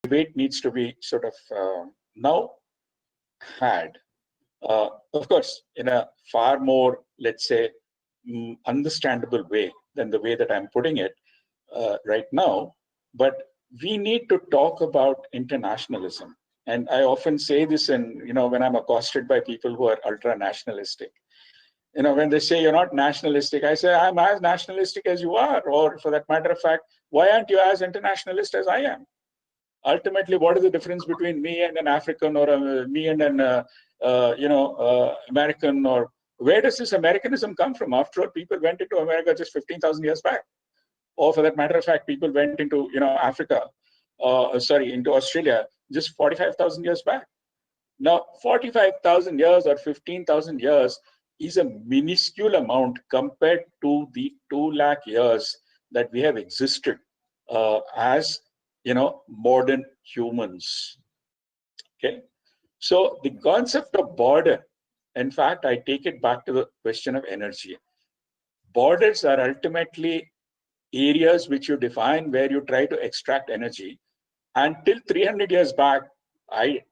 debate needs to be sort of now had, of course, in a far more, let's say, understandable way than the way that I'm putting it right now. But we need to talk about internationalism. And I often say this when I'm accosted by people who are ultra nationalistic. When they say you're not nationalistic, I say I'm as nationalistic as you are, or for that matter of fact, why aren't you as internationalist as I am? Ultimately, what is the difference between me and an African, or me and an American, or where does this Americanism come from? After all, people went into America just 15,000 years back, or for that matter of fact, people went into into Australia just 45,000 years back. Now, 45,000 years or 15,000 years is a minuscule amount compared to the 2 lakh years that we have existed as modern humans. Okay, so the concept of border, in fact, I take it back to the question of energy. Borders are ultimately areas which you define where you try to extract energy. Until 300 years back,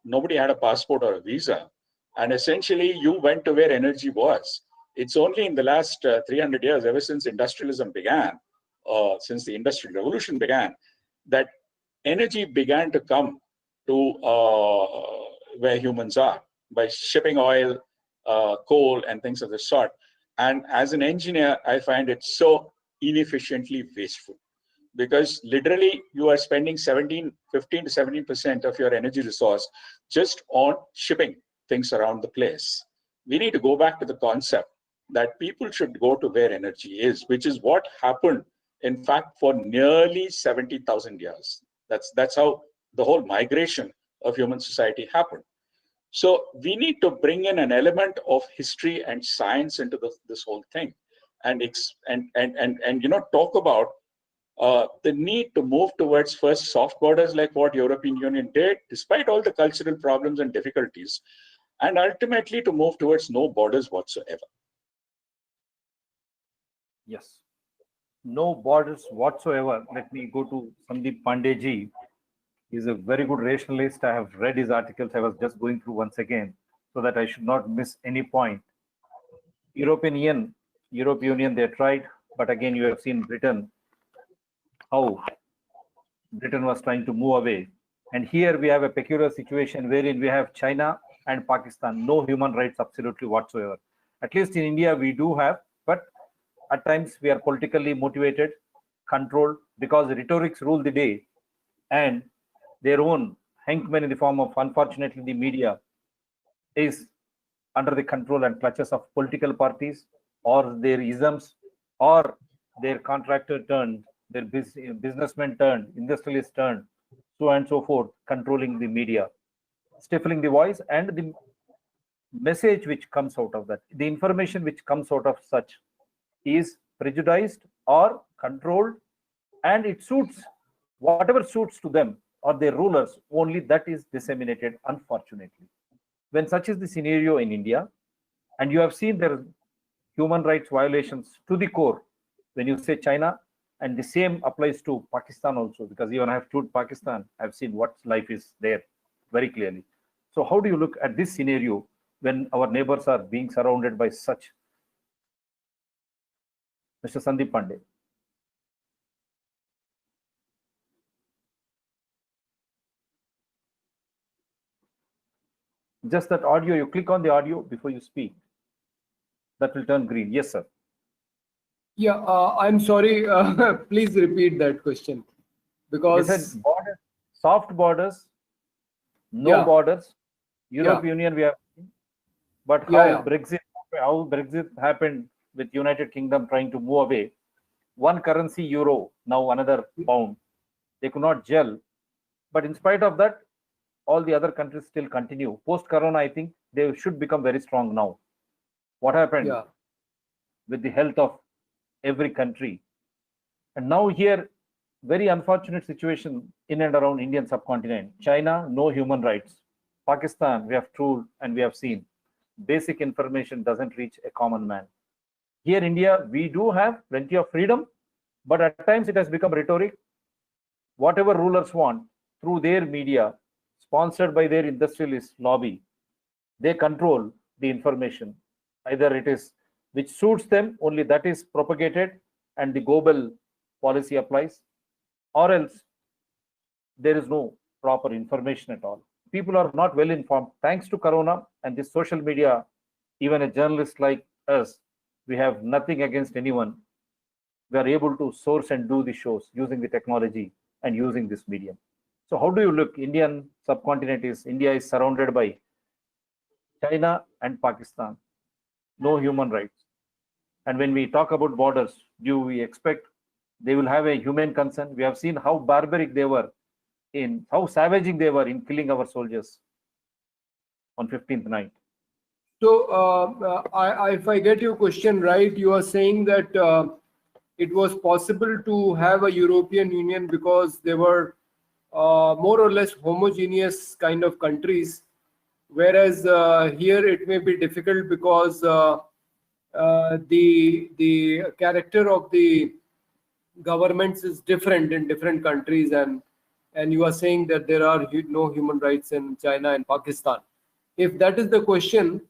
nobody had a passport or a visa, and essentially you went to where energy was. It's only in the last 300 years, ever since industrialism began, since the Industrial Revolution began, that energy began to come to where humans are by shipping oil, coal, and things of the sort. And as an engineer, I find it so inefficiently wasteful, because literally you are spending 15 to 17% of your energy resource just on shipping things around the place. We need to go back to the concept that people should go to where energy is, which is what happened, in fact, for nearly 70,000 years. That's how the whole migration of human society happened. So we need to bring in an element of history and science into this whole thing, and talk about the need to move towards first soft borders, like what European Union did, despite all the cultural problems and difficulties, and ultimately to move towards no borders whatsoever. Yes, no borders whatsoever. Let me go to Sandeep Pandeyji. He's a very good rationalist. I have read his articles. I was just going through once again so that I should not miss any point. European Union, they tried, but again, you have seen Britain, how Britain was trying to move away. And here we have a peculiar situation wherein we have China and Pakistan, no human rights absolutely whatsoever. At least in India, we do have, but at times we are politically motivated, controlled, because rhetorics rule the day, and their own henchmen in the form of, unfortunately, the media is under the control and clutches of political parties, or their isms, or their contractor turned, their businessmen turned, industrialists turned, so on and so forth, controlling the media, stifling the voice and the message which comes out of that, the information which comes out of such is prejudiced or controlled, and it suits whatever suits to them or their rulers, only that is disseminated, unfortunately. When such is the scenario in India, and you have seen there human rights violations to the core when you say China, and the same applies to Pakistan also, because even I have toured Pakistan, I've seen what life is there very clearly. So how do you look at this scenario when our neighbors are being surrounded by such? Mr. Sandeep Pandey. Just that audio, you click on the audio before you speak. That will turn green. Yes, sir. Yeah, I'm sorry. Please repeat that question. Because said border, soft borders, no borders. European Union we have seen. But how Brexit happened with United Kingdom trying to move away. One currency, euro, now another pound. They could not gel. But in spite of that, all the other countries still continue. Post-corona, I think they should become very strong now. What happened with the health of every country? And now here, very unfortunate situation in and around Indian subcontinent. China, no human rights. Pakistan, we have told and we have seen. Basic information doesn't reach a common man. Here, India, we do have plenty of freedom, but at times it has become rhetoric. Whatever rulers want, through their media, sponsored by their industrialist lobby, they control the information. Either it is which suits them, only that is propagated and the global policy applies, or else there is no proper information at all. People are not well informed. Thanks to Corona and this social media, even a journalist like us, we have nothing against anyone. We are able to source and do the shows using the technology and using this medium. So how do you look? Indian subcontinent India is surrounded by China and Pakistan. No human rights. And when we talk about borders, do we expect they will have a humane concern? We have seen how barbaric they were how savaging they were in killing our soldiers on 15th night. So, if I get your question right, you are saying that it was possible to have a European Union because they were more or less homogeneous kind of countries, whereas here it may be difficult because the character of the governments is different in different countries, and you are saying that there are no human rights in China and Pakistan. If that is the question,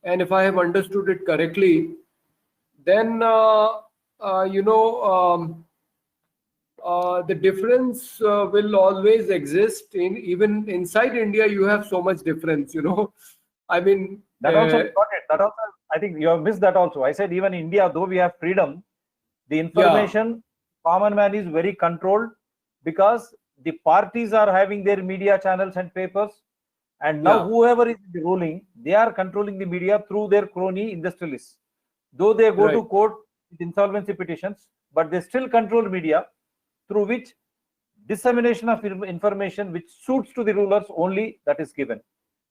and if I have understood it correctly, then the difference will always exist. Even inside India, you have so much difference. I mean, that also got it. That also, I think you have missed that also. I said even India, though we have freedom, the information common man is very controlled because the parties are having their media channels and papers, and now whoever is ruling, they are controlling the media through their crony industrialists. Though they go to court with insolvency petitions, but they still control media, through which dissemination of information which suits to the rulers only that is given.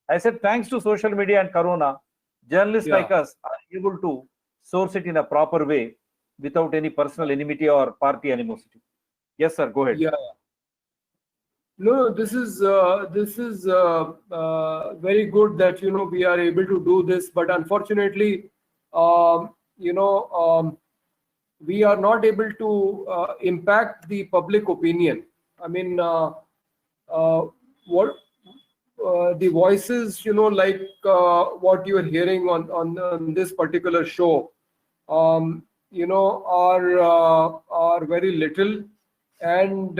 I said thanks to social media and Corona, journalists like us are able to source it in a proper way without any personal enmity or party animosity. Yes, sir. Go ahead. Yeah. No, this is very good that we are able to do this, but unfortunately, we are not able to impact the public opinion. I mean, what the voices, like what you are hearing on this particular show, are very little, and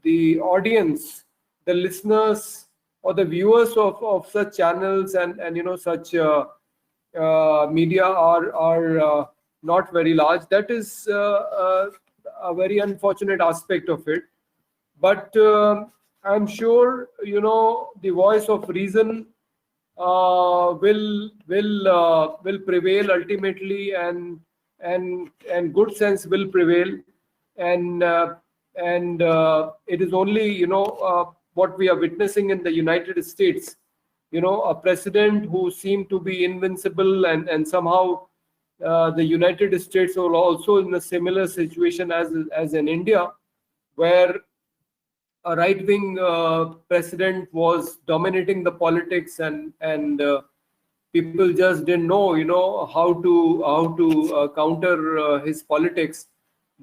the audience, the listeners or the viewers of such channels and such media are not very large. That is a very unfortunate aspect of it. But I'm sure the voice of reason will prevail ultimately, and good sense will prevail, and it is only what we are witnessing in the United States, a president who seemed to be invincible, and somehow the United States are also in a similar situation as in India, where a right-wing president was dominating the politics, and people just didn't know how to counter his politics.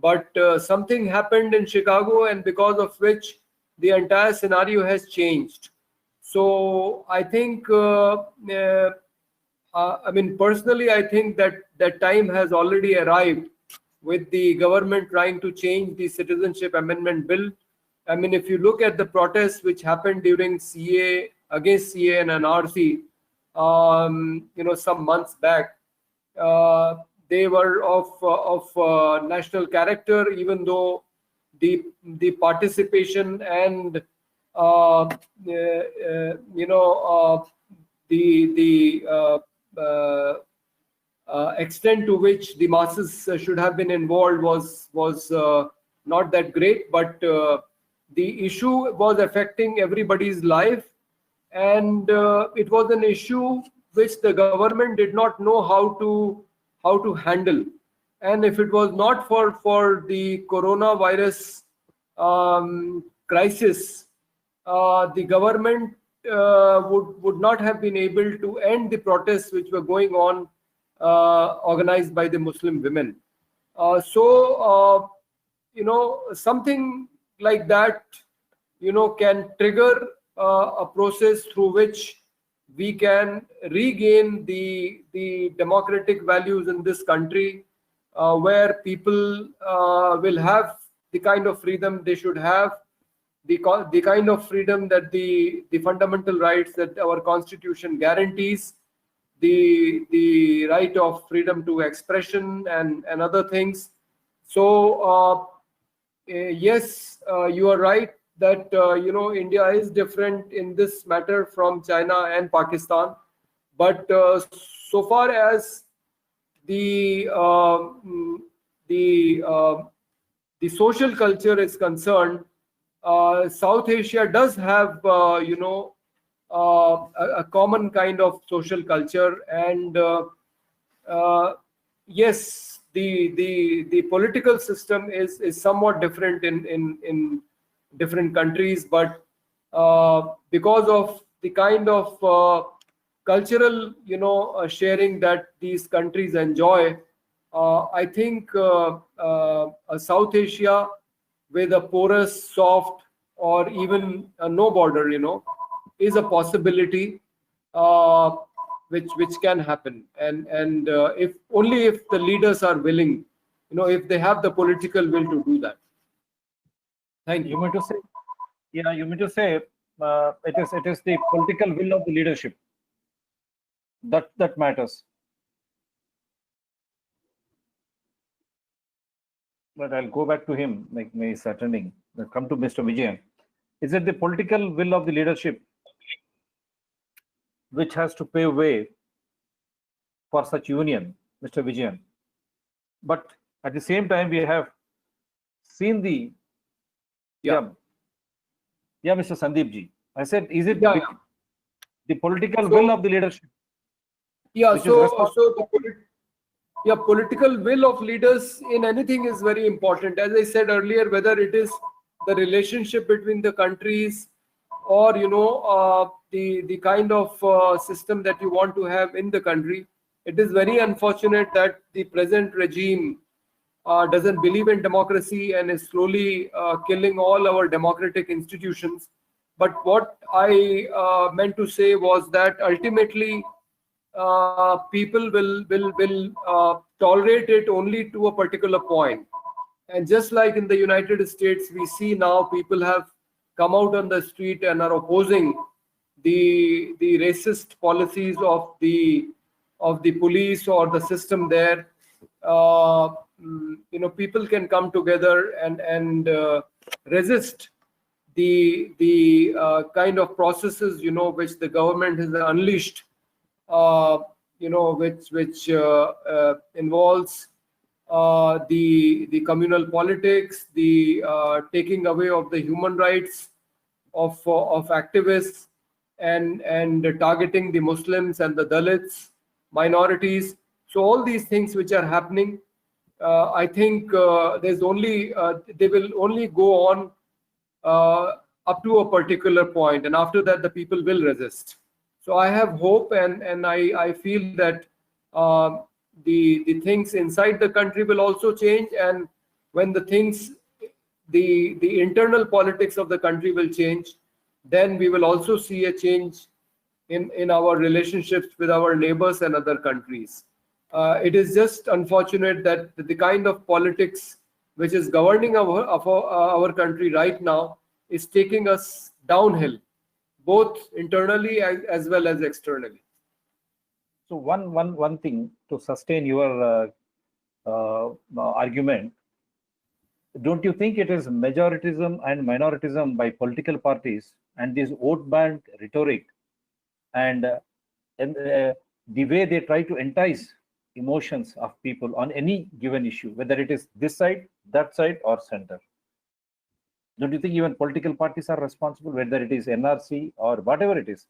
But something happened in Chicago, and because of which the entire scenario has changed. So I think, personally, I think that time has already arrived with the government trying to change the Citizenship Amendment Bill. I mean, if you look at the protests which happened during against CA and NRC, some months back, they were of national character, even though the participation and the extent to which the masses should have been involved was not that great, but the issue was affecting everybody's life, and it was an issue which the government did not know how to handle. And if it was not for the coronavirus crisis, the government would not have been able to end the protests which were going on, organized by the Muslim women. Something like that can trigger a process through which we can regain the democratic values in this country, where people will have the kind of freedom they should have, the kind of freedom that the fundamental rights that our constitution guarantees, the right of freedom to expression and other things. So yes, you are right that India is different in this matter from China and Pakistan, but so far as the social culture is concerned, South Asia does have a common kind of social culture, and yes, the political system is somewhat different in different countries, but because of the kind of cultural sharing that these countries enjoy, I think South Asia with a porous, soft, or even no border, is a possibility which can happen, and if only if the leaders are willing, if they have the political will to do that. Thank you. You mean to say, you mean to say it is the political will of the leadership that matters. But I'll go back to him, like he's attending. I'll come to Mr. Vijayan. Is it the political will of the leadership which has to pave way for such union, Mr. Vijayan? But at the same time, we have seen the Mr. Sandeep ji. I said, is it the political will of the leadership? Yeah, political will of leaders in anything is very important. As I said earlier, whether it is the relationship between the countries or the kind of system that you want to have in the country, it is very unfortunate that the present regime doesn't believe in democracy and is slowly killing all our democratic institutions. But what I meant to say was that ultimately people will tolerate it only to a particular point. And just like in the United States, we see now people have come out on the street and are opposing the racist policies of the police or the system there. People can come together and resist the kind of processes which the government has unleashed, which involves the communal politics, the taking away of the human rights of activists, and targeting the Muslims and the Dalits, minorities. So all these things which are happening, I think there's only they will only go on up to a particular point, and after that the people will resist. So I have hope, and I feel that the things inside the country will also change, and when the internal politics of the country will change, then we will also see a change in our relationships with our neighbors and other countries. It is just unfortunate that the kind of politics which is governing our country right now is taking us downhill, both internally as well as externally. So one thing to sustain your argument, don't you think it is majoritism and minoritism by political parties and this vote bank rhetoric and the way they try to entice emotions of people on any given issue, whether it is this side, that side, or center? Don't you think even political parties are responsible, whether it is NRC or whatever it is?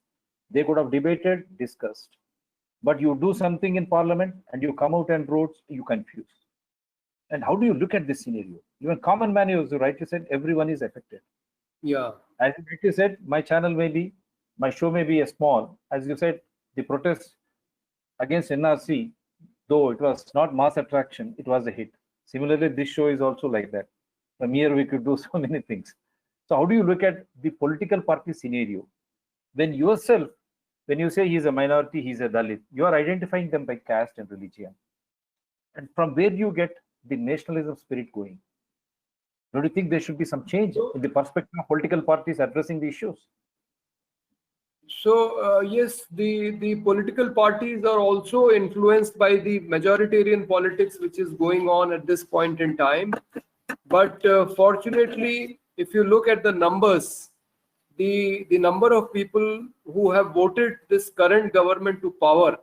They could have debated, discussed. But you do something in parliament and you come out and roads, you confuse. And how do you look at this scenario? Even common man, as you rightly said, everyone is affected. Yeah. As you rightly said, my channel may be, my show may be a small. As you said, the protest against NRC, though it was not mass attraction, it was a hit. Similarly, this show is also like that. From here, we could do so many things. So how do you look at the political party scenario? When you say he's a minority, he's a Dalit, you are identifying them by caste and religion. And from where do you get the nationalism spirit going? Don't you think there should be some change in the perspective of political parties addressing the issues? So yes, the political parties are also influenced by the majoritarian politics which is going on at this point in time. But fortunately, if you look at the numbers, the number of people who have voted this current government to power,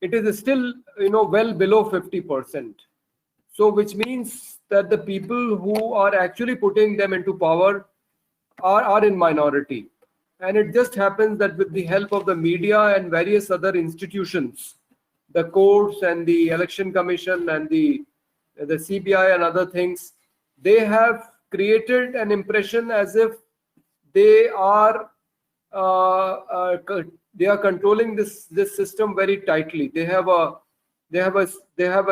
it is still well below 50%. So which means that the people who are actually putting them into power are in minority. And it just happens that with the help of the media and various other institutions, the courts and the election commission and the CBI and other things, they have created an impression as if they are controlling this system very tightly. They have a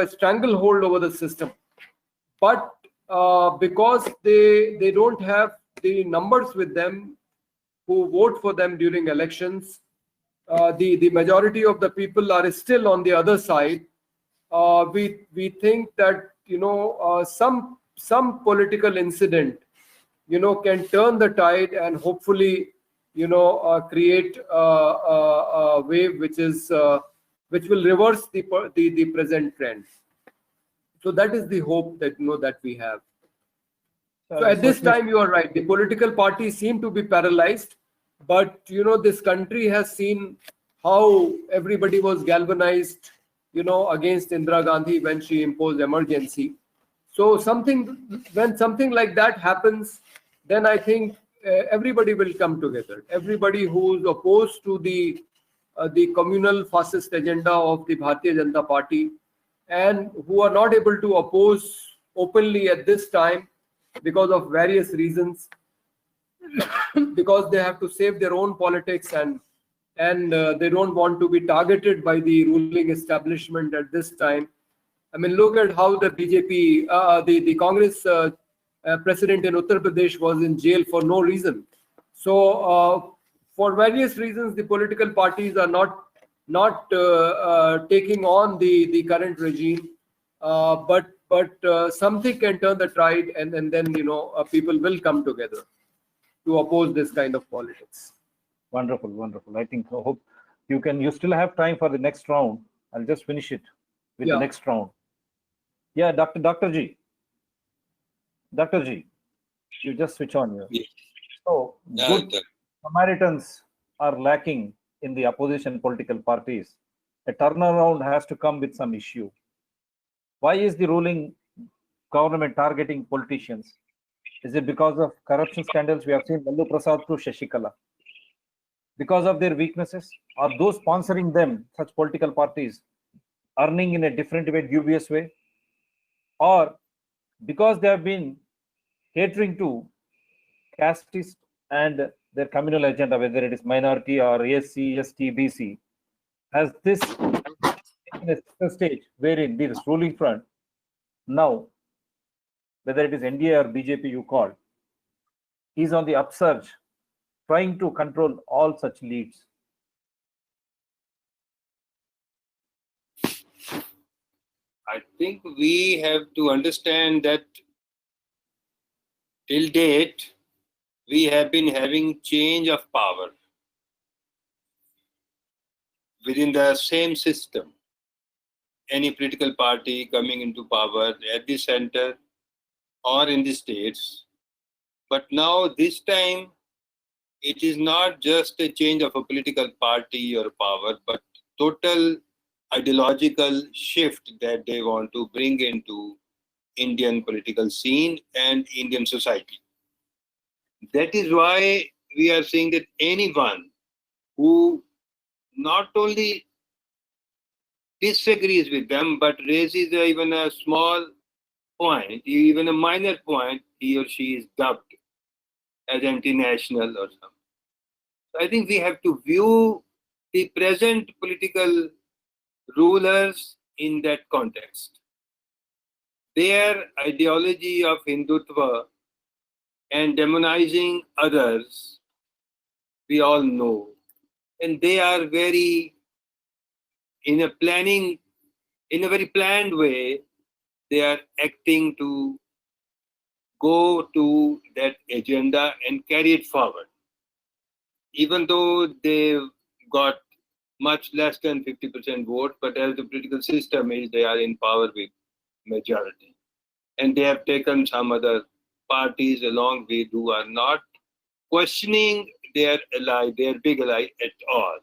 stranglehold over the system. But because they don't have the numbers with them who vote for them during elections, the majority of the people are still on the other side. We think that some political incident can turn the tide and hopefully create a wave which will reverse the present trend. So that is the hope that that we have. So at this time, you are right. The political parties seem to be paralyzed, but this country has seen how everybody was galvanized, against Indira Gandhi when she imposed emergency. So when something like that happens, then I think everybody will come together. Everybody who is opposed to the communal fascist agenda of the Bharatiya Janata Party and who are not able to oppose openly at this time because of various reasons, because they have to save their own politics and they don't want to be targeted by the ruling establishment at this time. I mean, look at how the BJP, the Congress president in Uttar Pradesh was in jail for no reason. So for various reasons, the political parties are not taking on the current regime, but something can turn the tide, and then people will come together to oppose this kind of politics. Wonderful, wonderful. I hope you still have time for the next round. I'll just finish it with the next round. Yeah, Dr. G, you just switch on here. Yes. So good Samaritans are lacking in the opposition political parties. A turnaround has to come with some issue. Why is the ruling government targeting politicians? Is it because of corruption scandals? We have seen Lallu Prasad to Shashikala. Because of their weaknesses? Are those sponsoring them, such political parties, earning in a different way, dubious way? Or because they have been catering to casteist and their communal agenda, whether it is minority or SC, ST, BC, has this in a stage wherein this ruling front now, whether it is NDA or BJP you call, is on the upsurge, trying to control all such leads? I think we have to understand that till date, we have been having change of power within the same system. Any political party coming into power at the center or in the states. But now this time, it is not just a change of a political party or power, but total ideological shift that they want to bring into Indian political scene and Indian society. That is why we are saying that anyone who not only disagrees with them, but raises even a small point, even a minor point, he or she is dubbed as anti-national or something. So I think we have to view the present political rulers in that context. Their ideology of Hindutva and demonizing others, we all know. And they are very, in a very planned way, they are acting to go to that agenda and carry it forward. Even though they've got much less than 50% vote, but as the political system is, they are in power with majority. And they have taken some other parties along with who are not questioning their ally, their big ally at all.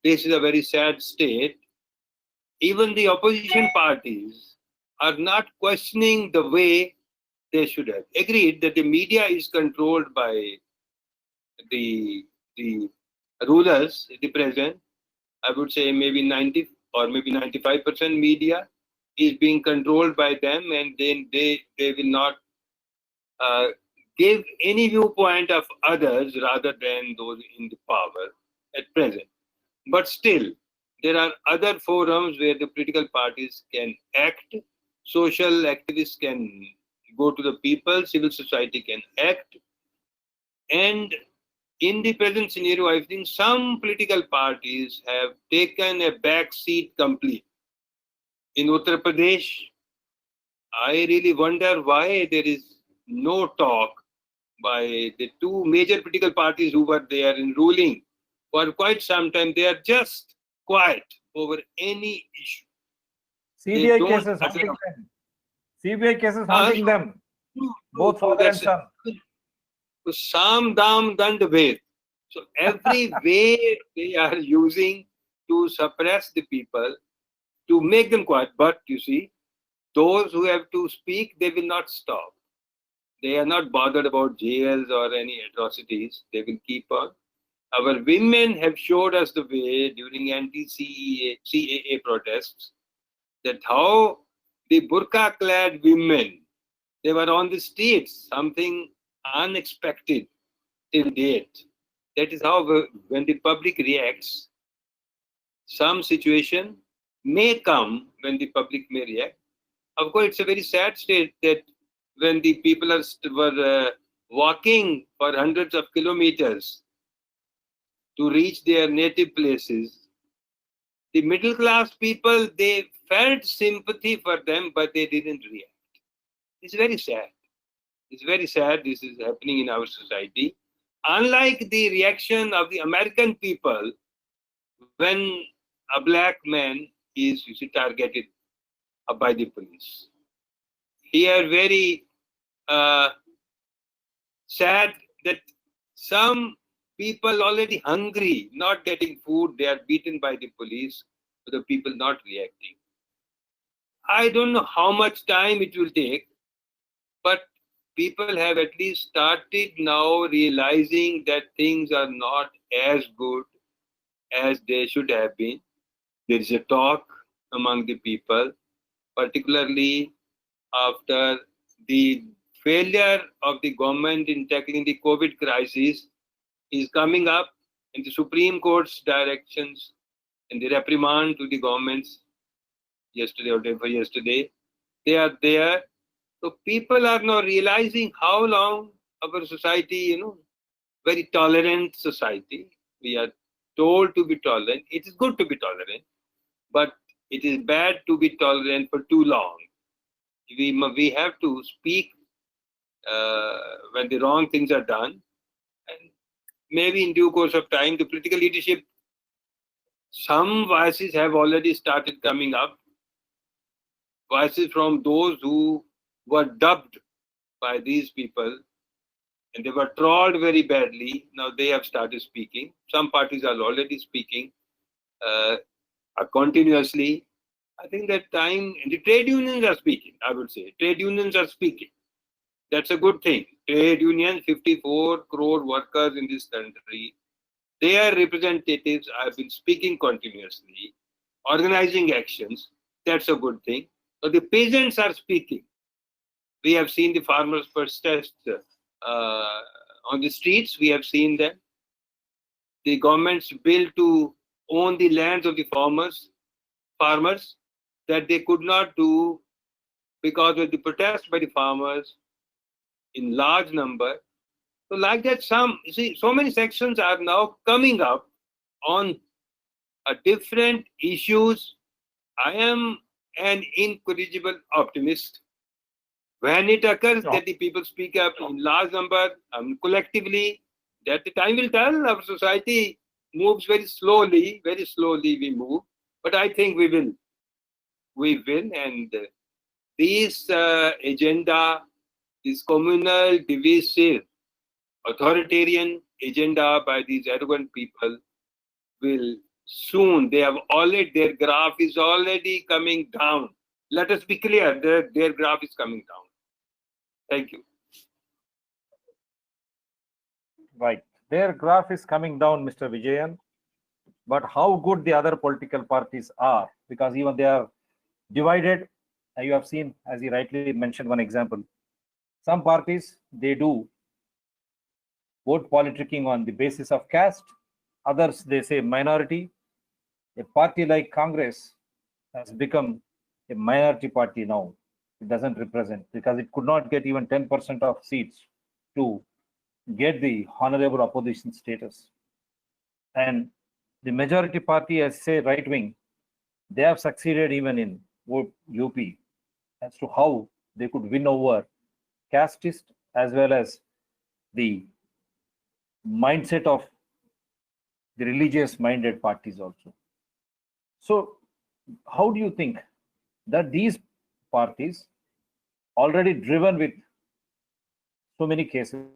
This is a very sad state. Even the opposition parties are not questioning the way they should have. Agreed that the media is controlled by the rulers, the president. I would say maybe 90 or maybe 95% media is being controlled by them, and then they will not give any viewpoint of others rather than those in the power at present. But still, there are other forums where the political parties can act, social activists can go to the people, civil society can act, and in the present scenario, I think some political parties have taken a back seat complete. In Uttar Pradesh, I really wonder why there is no talk by the two major political parties who were there in ruling for quite some time. They are just quiet over any issue. CBI cases haunting them. CBI cases haunting them. Both father and son. Sam Dam Dand Ved. So every way they are using to suppress the people, to make them quiet. But you see, those who have to speak, they will not stop. They are not bothered about jails or any atrocities. They will keep on. Our women have showed us the way during anti-CAA protests, that how the burqa-clad women, they were on the streets, something unexpected till date. That is how when the public reacts, some situation may come when the public may react. Of course, it's a very sad state that when the people were walking for hundreds of kilometers to reach their native places, the middle class people, they felt sympathy for them, but they didn't react. It's very sad. It's very sad this is happening in our society. Unlike the reaction of the American people when a black man is targeted by the police. Here, very sad that some people already hungry, not getting food, they are beaten by the police, the people not reacting. I don't know how much time it will take, but people have at least started now realizing that things are not as good as they should have been. There is a talk among the people, particularly after the failure of the government in tackling the COVID crisis is coming up, and the Supreme Court's directions and the reprimand to the governments yesterday or day before yesterday, they are there. So people are now realizing how long our society, very tolerant society. We are told to be tolerant. It is good to be tolerant, but it is bad to be tolerant for too long. We have to speak when the wrong things are done, and maybe in due course of time, the political leadership, some voices have already started coming up. Voices from those who were dubbed by these people, and they were trolled very badly. Now they have started speaking. Some parties are already speaking continuously. I think that time, and the trade unions are speaking, I would say. Trade unions are speaking. That's a good thing. Trade unions, 54 crore workers in this country, their representatives have been speaking continuously, organizing actions. That's a good thing. So the peasants are speaking. We have seen the farmers' protest on the streets. We have seen them. The government's bill to own the lands of the farmers that they could not do because of the protest by the farmers in large number. So like that, you see, so many sections are now coming up on different issues. I am an incorrigible optimist. When it occurs that the people speak up in large number, collectively, that the time will tell. Our society moves very slowly we move. But I think we will. And this agenda, this communal, divisive, authoritarian agenda by these arrogant people will soon, their graph is already coming down. Let us be clear, their graph is coming down. Thank you. Right. Their graph is coming down, Mr. Vijayan. But how good the other political parties are, because even they are divided. You have seen, as you rightly mentioned, one example. Some parties, they do vote politicking on the basis of caste. Others, they say minority. A party like Congress has become a minority party now. It doesn't represent, because it could not get even 10% of seats to get the honorable opposition status. And the majority party, as say right wing, they have succeeded even in UP as to how they could win over casteist as well as the mindset of the religious minded parties also. So how do you think that these parties, already driven with so many cases,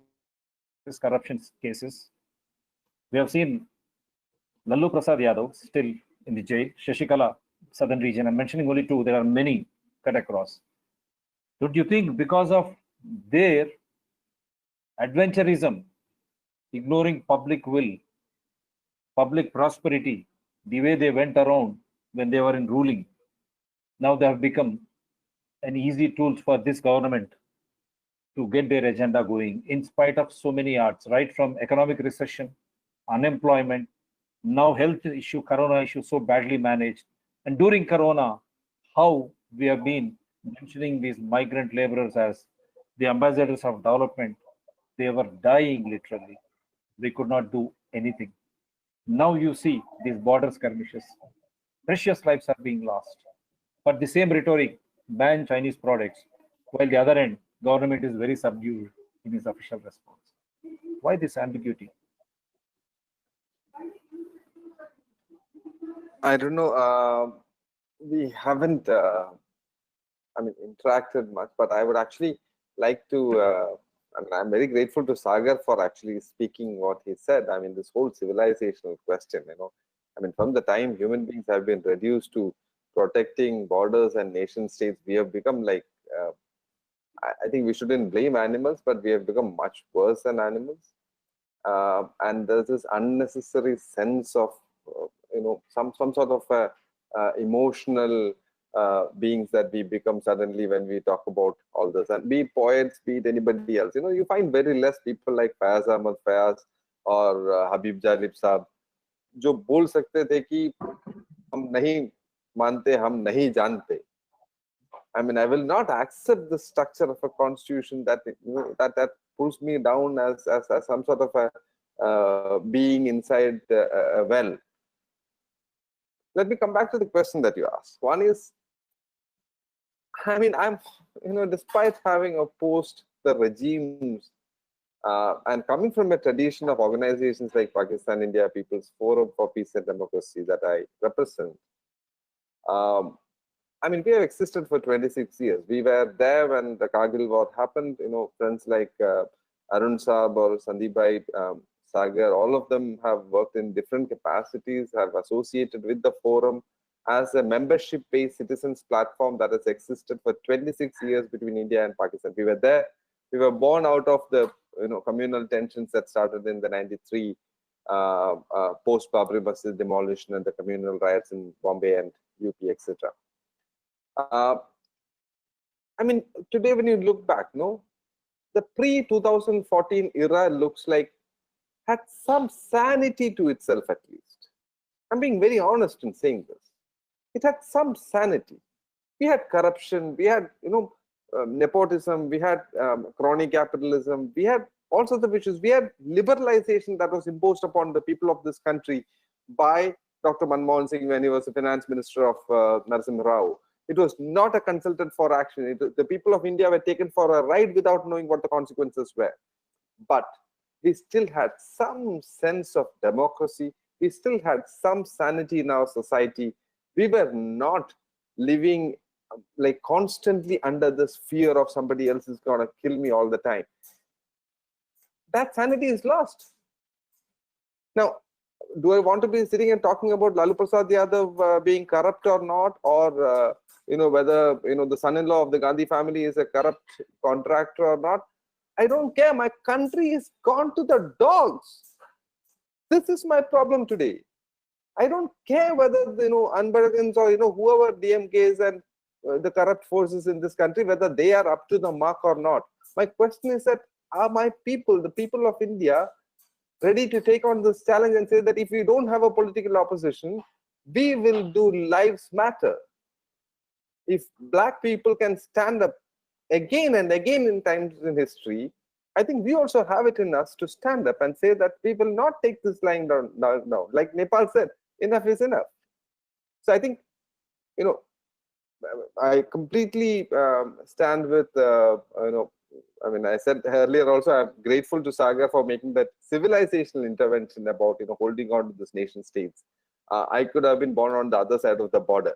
corruption cases, we have seen Lalu Prasad Yadav still in the jail, Shashikala, southern region. I'm mentioning only two, there are many cut across. Don't you think because of their adventurism, ignoring public will, public prosperity, the way they went around when they were in ruling, now they have become an easy tool for this government to get their agenda going, in spite of so many odds, right from economic recession, unemployment, now health issue, corona issue so badly managed. And during corona, how we have been mentioning these migrant laborers as the ambassadors of development, they were dying literally. They could not do anything. Now you see these border skirmishes, precious lives are being lost. But the same rhetoric, ban Chinese products, while the other end, government is very subdued in its official response. Why this ambiguity? I don't know. We haven't, interacted much, but I would actually like to. I'm very grateful to Sagar for actually speaking what he said. I mean, this whole civilizational question, from the time human beings have been reduced to protecting borders and nation states, we have become like, I think we shouldn't blame animals, but we have become much worse than animals. And there's this unnecessary sense of, some sort of emotional beings that we become suddenly when we talk about all this. And be it poets, be it anybody else, you find very less people like Fayaz Ahmad Fayaz or Habib Jalib Saab, जो बोल सकते थे कि हम नहीं मानते, हम नहीं जानते. I mean, I will not accept the structure of a constitution that that pulls me down as some sort of a being inside a well. Let me come back to the question that you asked. One is, I'm, despite having opposed the regimes and coming from a tradition of organizations like Pakistan India People's Forum for Peace and Democracy that I represent, we have existed for 26 years. We were there when the Kargil war happened. Friends like Arun Saab or Sandeep Bhai, Sagar, all of them have worked in different capacities, have associated with the forum as a membership-based citizens platform that has existed for 26 years between India and Pakistan. We were there. We were born out of the communal tensions that started in the 93 post-Babri Masjid demolition and the communal riots in Bombay and UP, etc. Today when you look back, the pre-2014 era looks like had some sanity to itself at least. I'm being very honest in saying this. It had some sanity. We had corruption, we had nepotism, we had crony capitalism, we had all sorts of issues. We had liberalization that was imposed upon the people of this country by Dr. Manmohan Singh when he was the finance minister of Narasimha Rao. It was not a consultant for action. The people of India were taken for a ride without knowing what the consequences were. But we still had some sense of democracy. We still had some sanity in our society. We were not living like constantly under this fear of somebody else is going to kill me all the time. That sanity is lost. Now, do I want to be sitting and talking about Lalu Prasad Yadav being corrupt or not, or whether the son-in-law of the Gandhi family is a corrupt contractor or not? I don't care. My country is gone to the dogs. This is my problem today. I don't care whether Anbaragans or whoever DMKs and the corrupt forces in this country, whether they are up to the mark or not. My question is that, are my people, the people of India, ready to take on this challenge and say that if we don't have a political opposition, we will do lives matter? If black people can stand up again and again in times in history, I think we also have it in us to stand up and say that we will not take this line down now. Like Nepal said, enough is enough. So I think, I completely stand with, I said earlier also, I'm grateful to Sagar for making that civilizational intervention about, holding on to this nation states. I could have been born on the other side of the border.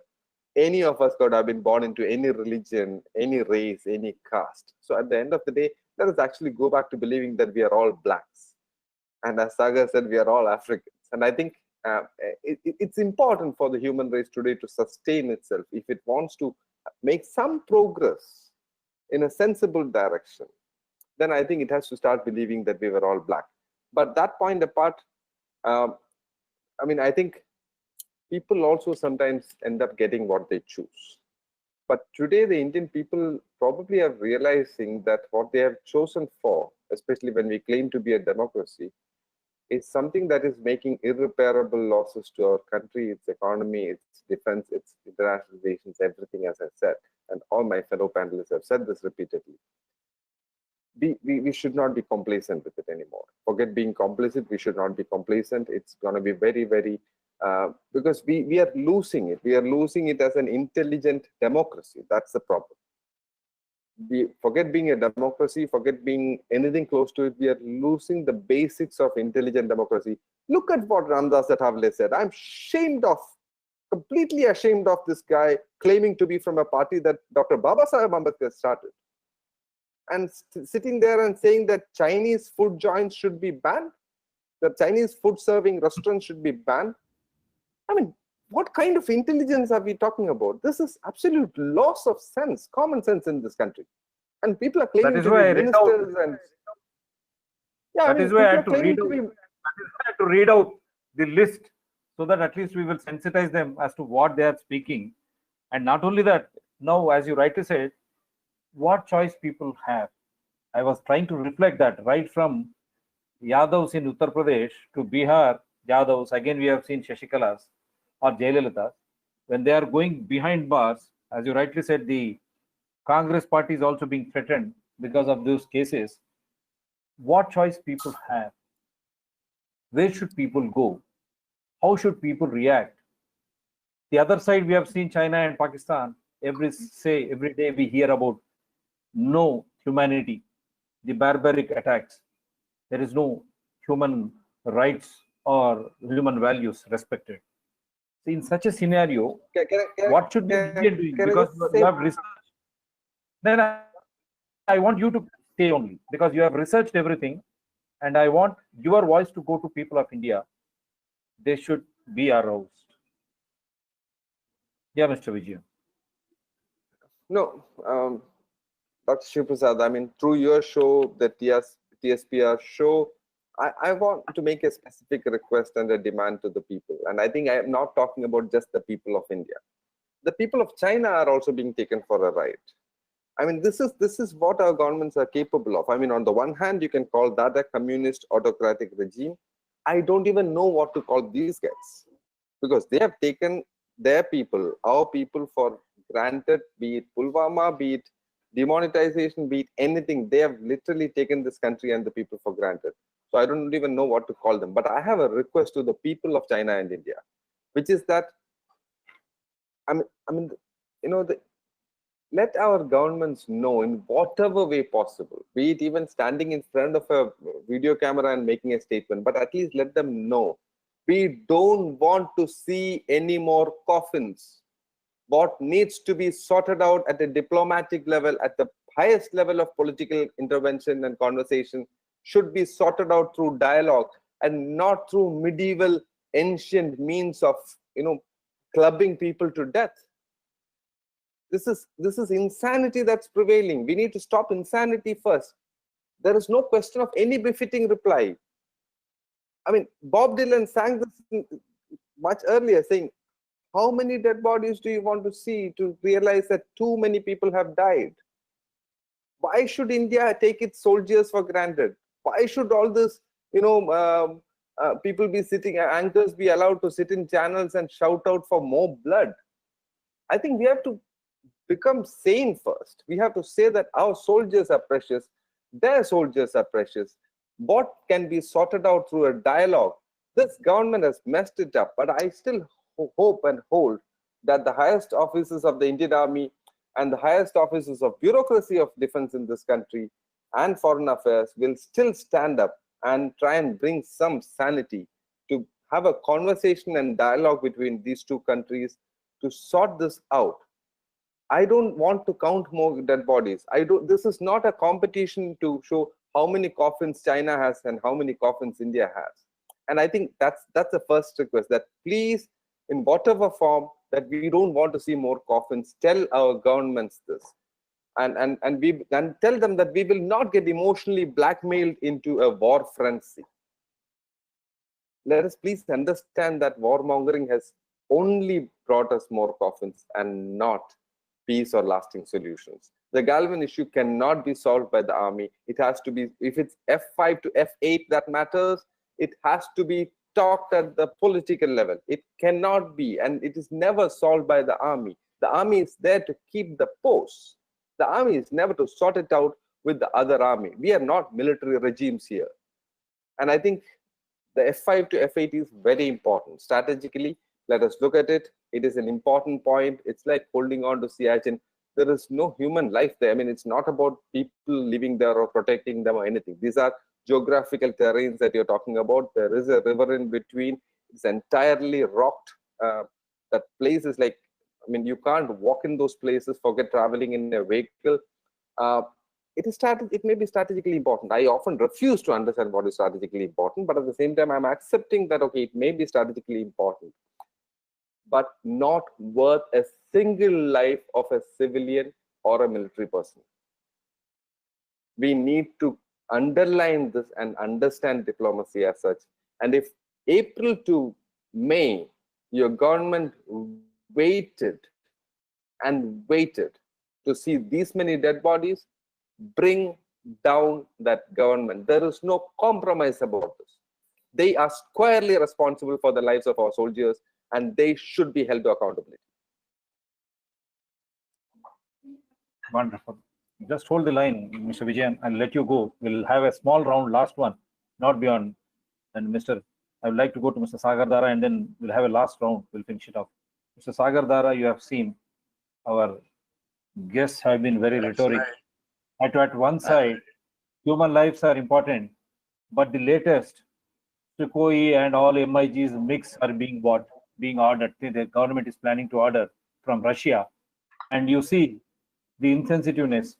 Any of us could have been born into any religion, any race, any caste. So at the end of the day, let us actually go back to believing that we are all blacks. And as Sagar said, we are all Africans. And I think it's important for the human race today to sustain itself. If it wants to make some progress in a sensible direction, then I think it has to start believing that we were all black. But that point apart, I think people also sometimes end up getting what they choose. But today, the Indian people probably are realizing that what they have chosen for, especially when we claim to be a democracy, is something that is making irreparable losses to our country, its economy, its defense, its international relations, everything, as I said. And all my fellow panelists have said this repeatedly. We should not be complacent with it anymore. Forget being complicit. We should not be complacent. It's going to be very, very, because we are losing it. We are losing it as an intelligent democracy. That's the problem. We forget being a democracy, forget being anything close to it. We are losing the basics of intelligent democracy. Look at what Ramdas Athavale said. I'm completely ashamed of this guy claiming to be from a party that Dr. Babasaheb Ambedkar started. And sitting there and saying that Chinese food joints should be banned, that Chinese food serving restaurants should be banned. What kind of intelligence are we talking about? This is absolute loss of sense, common sense in this country. And people are claiming to be ministers and... That is why I had to read out the list so that at least we will sensitize them as to what they are speaking. And not only that, now, as you rightly said, what choice people have. I was trying to reflect that right from Yadavs in Uttar Pradesh to Bihar, Yadavs, again we have seen Shashikala's or Jayalalitha, when they are going behind bars, as you rightly said, the Congress party is also being threatened because of those cases. What choice people have? Where should people go? How should people react? The other side, we have seen China and Pakistan. Every day we hear about no humanity, the barbaric attacks. There is no human rights or human values respected. So in such a scenario, what should be doing? Because you have researched. Then I want you to stay only because you have researched everything, and I want your voice to go to people of India. They should be aroused. Yeah, Mr. Vijay. No, Dr. Shiv-Prasad, through your show, the TSPR show, I want to make a specific request and a demand to the people. And I think I am not talking about just the people of India. The people of China are also being taken for a ride. This is what our governments are capable of. On the one hand, you can call that a communist autocratic regime. I don't even know what to call these guys, because they have taken their people, our people, for granted, be it Pulwama, be it demonetization, be it anything, they have literally taken this country and the people for granted. So I don't even know what to call them. But I have a request to the people of China and India, which is that, let our governments know in whatever way possible, be it even standing in front of a video camera and making a statement, but at least let them know we don't want to see any more coffins. What needs to be sorted out at a diplomatic level, at the highest level of political intervention and conversation, should be sorted out through dialogue and not through medieval ancient means of clubbing people to death. This is insanity that's prevailing. We need to stop insanity first. There is no question of any befitting reply. I mean, Bob Dylan sang this much earlier, saying, how many dead bodies do you want to see to realize that too many people have died? Why should India take its soldiers for granted? Why should all this, people be sitting, anchors be allowed to sit in channels and shout out for more blood? I think we have to become sane first. We have to say that our soldiers are precious, their soldiers are precious. What can be sorted out through a dialogue? This government has messed it up, but I still hope and hold that the highest officers of the Indian Army and the highest officers of bureaucracy of defense in this country and foreign affairs will still stand up and try and bring some sanity to have a conversation and dialogue between these two countries to sort this out. I don't want to count more dead bodies. This is not a competition to show how many coffins China has and how many coffins India has. And I think that's the first request, that please, in whatever form, that we don't want to see more coffins. Tell our governments this, and tell them that we will not get emotionally blackmailed into a war frenzy. Let us please understand that warmongering has only brought us more coffins and not peace or lasting solutions. The Galvin issue cannot be solved by the army. It has to be, if it's F5 to F8 that matters, it has to be talked at the political level. It cannot be, and it is never solved by the army. The army is there to keep the posts. The army is never to sort it out with the other army. We are not military regimes here. And I think the F5 to F8 is very important. Strategically, let us look at it. It is an important point. It's like holding on to Siachen. There is no human life there. I mean, it's not about people living there or protecting them or anything. These are geographical terrains that you're talking about. There is a river in between. It's entirely rocked. That place is like, I mean, you can't walk in those places, forget traveling in a vehicle. It may be strategically important. I often refuse to understand what is strategically important, but at the same time, I'm accepting that, okay, it may be strategically important, but not worth a single life of a civilian or a military person. We need to underline this and understand diplomacy as such. And if April to May, your government waited and waited to see these many dead bodies, bring down that government. There is no compromise about this. They are squarely responsible for the lives of our soldiers, and they should be held to accountability. Wonderful. Just hold the line, Mr. Vijayan. I'll let you go. We'll have a small round, last one, not beyond. And I would like to go to Mr. Sagar Dara, and then we'll have a last round. We'll finish it off. Mr. Sagar Dara, you have seen our guests have been very rhetoric. Right. At one side, human lives are important, but the latest Sukhoi and all MIG's mix are being ordered. The government is planning to order from Russia. And you see the insensitiveness.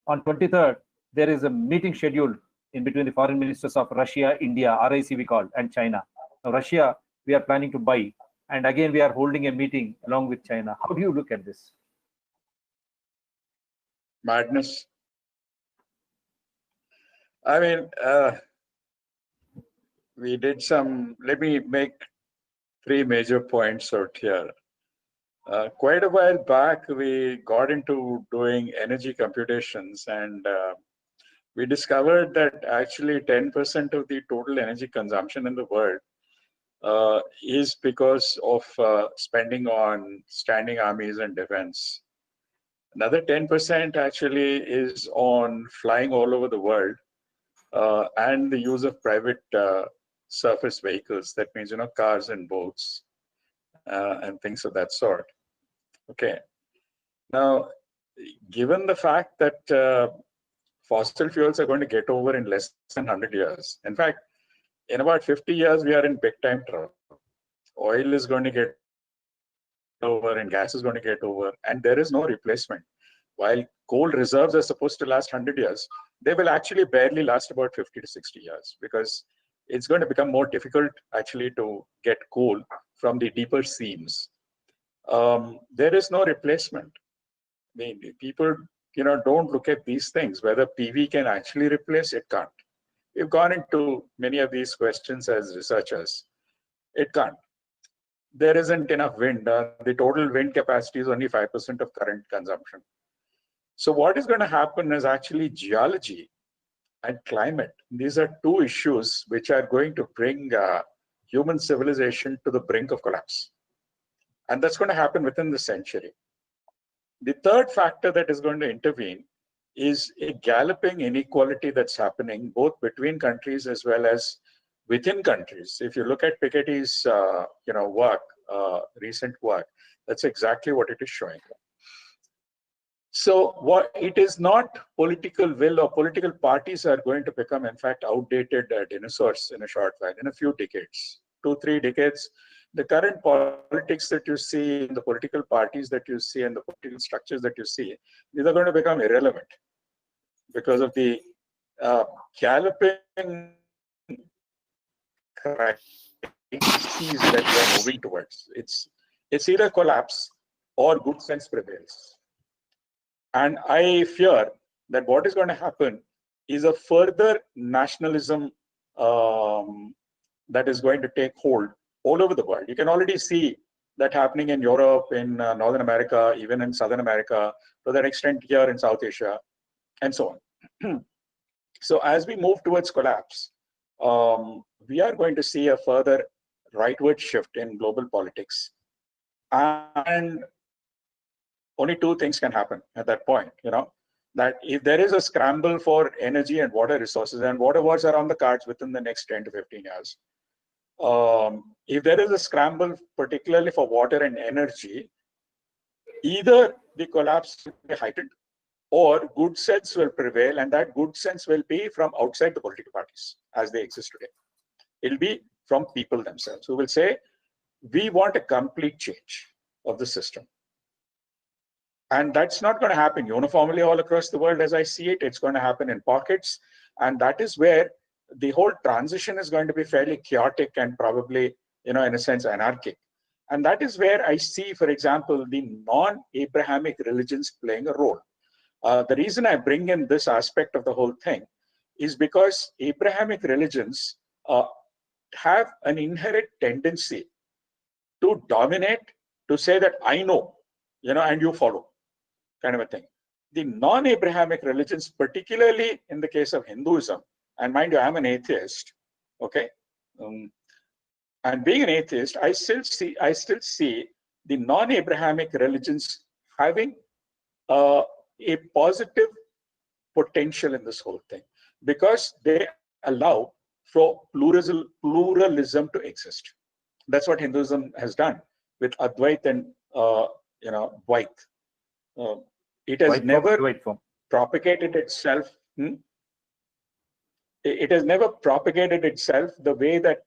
On 23rd, there is a meeting scheduled in between the foreign ministers of Russia, India, RIC we call, and China. Now, Russia, we are planning to buy. And again, we are holding a meeting along with China. How do you look at this? Madness. I mean, we did let me make 3 major points out here. Quite a while back, we got into doing energy computations, and we discovered that actually 10% of the total energy consumption in the world is because of spending on standing armies and defense. Another 10% actually is on flying all over the world and the use of private surface vehicles. That means, cars and boats and things of that sort. Okay. Now, given the fact that fossil fuels are going to get over in less than 100 years, in fact, in about 50 years, we are in big time trouble. Oil is going to get over and gas is going to get over, and there is no replacement. While coal reserves are supposed to last 100 years, they will actually barely last about 50 to 60 years because it's going to become more difficult actually to get coal from the deeper seams. There is no replacement. I mean, people, don't look at these things. Whether PV can actually replace, it can't. We've gone into many of these questions as researchers. It can't. There isn't enough wind. The total wind capacity is only 5% of current consumption. So what is going to happen is actually geology and climate. These are two issues which are going to bring human civilization to the brink of collapse. And that's going to happen within the century. The third factor that is going to intervene is a galloping inequality that's happening both between countries as well as within countries. If you look at Piketty's work, recent work, that's exactly what it is showing. So what it is not political will or political parties are going to become, in fact, outdated dinosaurs in a short while, in a few decades, 2-3 decades. The current politics that you see, the political parties that you see, and the political structures that you see, these are going to become irrelevant because of the galloping crises that we are moving towards. It's either collapse or good sense prevails. And I fear that what is going to happen is a further nationalism that is going to take hold all over the world. You can already see that happening in Europe, in Northern America, even in Southern America, to that extent here in South Asia, and so on. So as we move towards collapse, we are going to see a further rightward shift in global politics. And only two things can happen at that point, that if there is a scramble for energy and water resources, and water wars are on the cards within the next 10 to 15 years. If there is a scramble, particularly for water and energy, either the collapse will be heightened or good sense will prevail, and that good sense will be from outside the political parties as they exist today. It'll be from people themselves who will say, we want a complete change of the system. And that's not going to happen uniformly all across the world as I see it. It's going to happen in pockets. And that is where the whole transition is going to be fairly chaotic and probably, in a sense, anarchic. And that is where I see, for example, the non-Abrahamic religions playing a role. The reason I bring in this aspect of the whole thing is because Abrahamic religions have an inherent tendency to dominate, to say that I know, and you follow, kind of a thing. The non-Abrahamic religions, particularly in the case of Hinduism, and mind you, I'm an atheist, okay? And being an atheist, I still see the non-Abrahamic religions having a positive potential in this whole thing, because they allow for pluralism to exist. That's what Hinduism has done with Advait and Dvait. It has never propagated itself. It has never propagated itself the way that,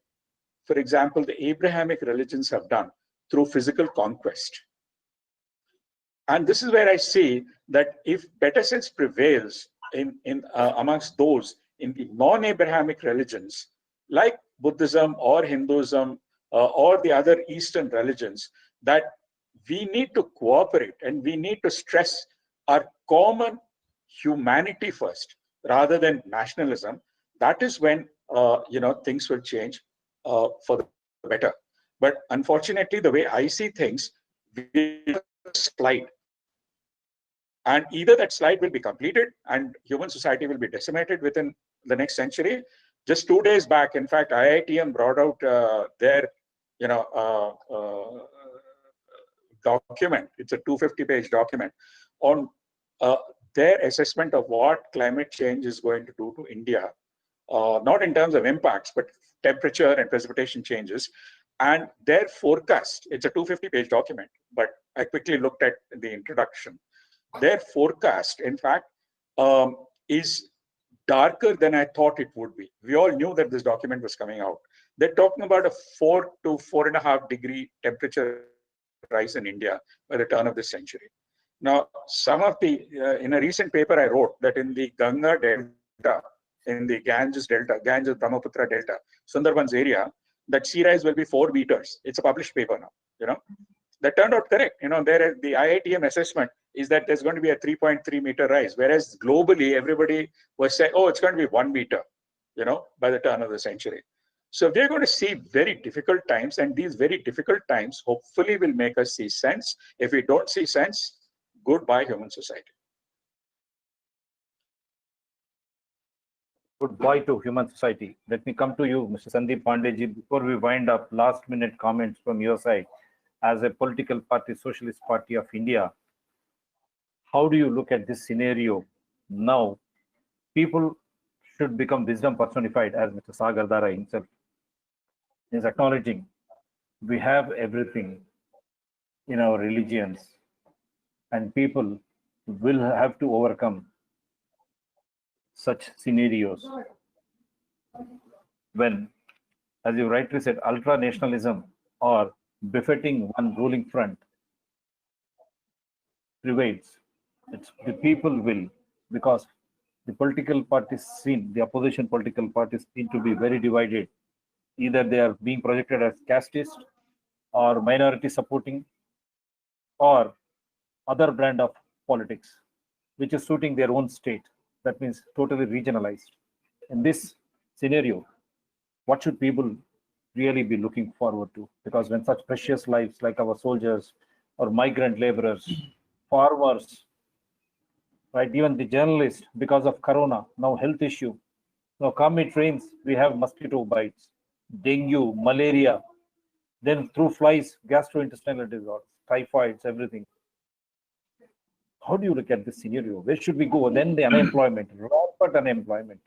for example, the Abrahamic religions have done through physical conquest. And this is where I see that if better sense prevails amongst those in the non-Abrahamic religions, like Buddhism or Hinduism or the other Eastern religions, that we need to cooperate and we need to stress our common humanity first rather than nationalism. That is when things will change for the better. But unfortunately, the way I see things, we slide. And either that slide will be completed and human society will be decimated within the next century. Just 2 days back, in fact, IITM brought out their document. It's a 250-page document on their assessment of what climate change is going to do to India, not in terms of impacts, but temperature and precipitation changes. And their forecast, it's a 250-page document, but I quickly looked at the introduction. Their forecast, in fact, is darker than I thought it would be. We all knew that this document was coming out. They're talking about a 4 to 4.5 degree temperature rise in India by the turn of this century. Now, some of the, in a recent paper I wrote that in the Ganga Delta, in the Ganges Delta, Ganges Brahmaputra Delta, Sundarbans area, that sea rise will be 4 meters. It's a published paper now, you know. That turned out correct. You know, there the IITM assessment is that there's going to be a 3.3 meter rise, whereas globally everybody was saying, oh, it's going to be 1 meter, you know, by the turn of the century. So we're going to see very difficult times, and these very difficult times hopefully will make us see sense. If we don't see sense, goodbye human society. Goodbye to human society. Let me come to you, Mr. Sandeep Pandeyji, before we wind up, last minute comments from your side. As a political party, Socialist Party of India, how do you look at this scenario now? People should become wisdom personified, as Mr. Sagar Dara himself is acknowledging. We have everything in our religions, and people will have to overcome such scenarios when, as you rightly said, ultra-nationalism or befitting one ruling front prevails. It's the people will, because the political parties seen, the opposition political parties seem to be very divided. Either they are being projected as casteist or minority supporting or other brand of politics, which is suiting their own state. That means totally regionalized. In this scenario, what should people really be looking forward to? Because when such precious lives like our soldiers or migrant laborers, farmers, right, even the journalists, because of corona, now health issue, now come it rains, we have mosquito bites, dengue, malaria, then through flies, gastrointestinal disorders, typhoids, everything. How do you look at this scenario? Where should we go? Then the unemployment, rampant unemployment,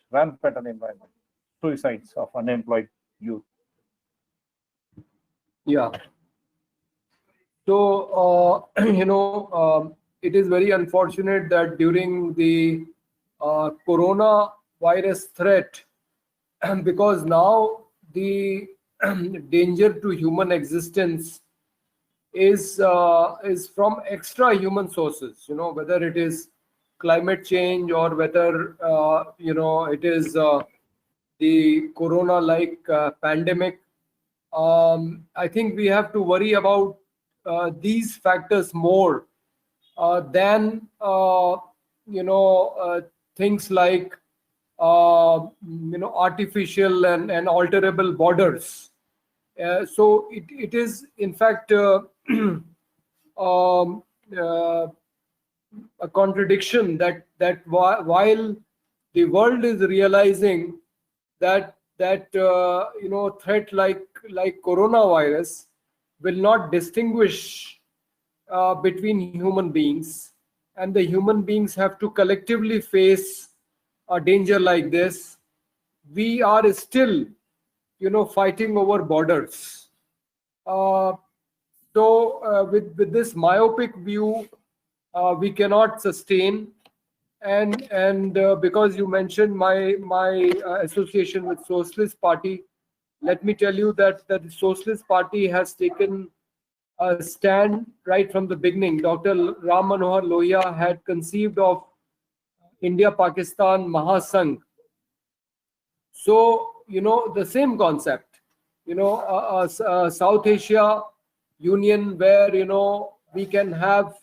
suicides of unemployed youth. Yeah. So, it is very unfortunate that during the coronavirus threat, because now the danger to human existence is from extra human sources, you know, whether it is climate change or whether it is the corona like pandemic. I think we have to worry about these factors more than things like artificial and alterable borders. So it is in fact a contradiction that while the world is realizing that threat like coronavirus will not distinguish between human beings, and the human beings have to collectively face a danger like this, we are still fighting over borders. With this myopic view, we cannot sustain. And because you mentioned my association with Socialist Party, let me tell you that the Socialist Party has taken a stand right from the beginning. Dr. Ram Manohar Lohia had conceived of India-Pakistan Mahasangh. So, the same concept, South Asia Union, where, we can have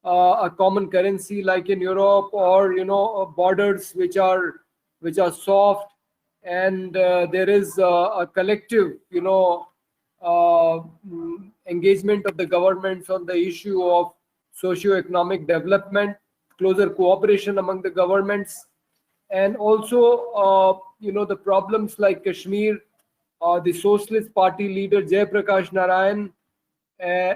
a common currency like in Europe, or, borders which are soft, and there is a collective, engagement of the governments on the issue of socio-economic development, closer cooperation among the governments, and also the problems like Kashmir. The Socialist Party leader Jai Prakash Narayan he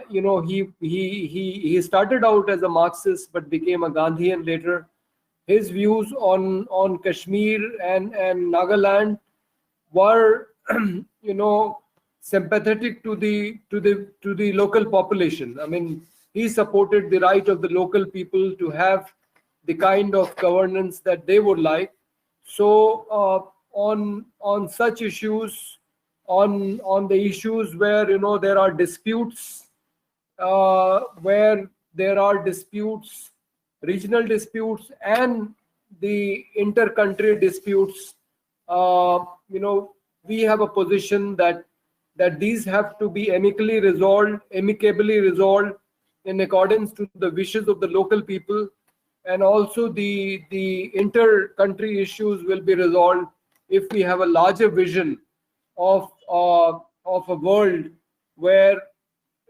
started out as a Marxist but became a Gandhian later. His views on Kashmir and Nagaland were sympathetic to the local population. I mean, he supported the right of the local people to have the kind of governance that they would like. So on such issues, on the issues where there are disputes, regional disputes and the inter-country disputes, we have a position that these have to be amicably resolved in accordance to the wishes of the local people, and also the inter-country issues will be resolved if we have a larger vision of a world where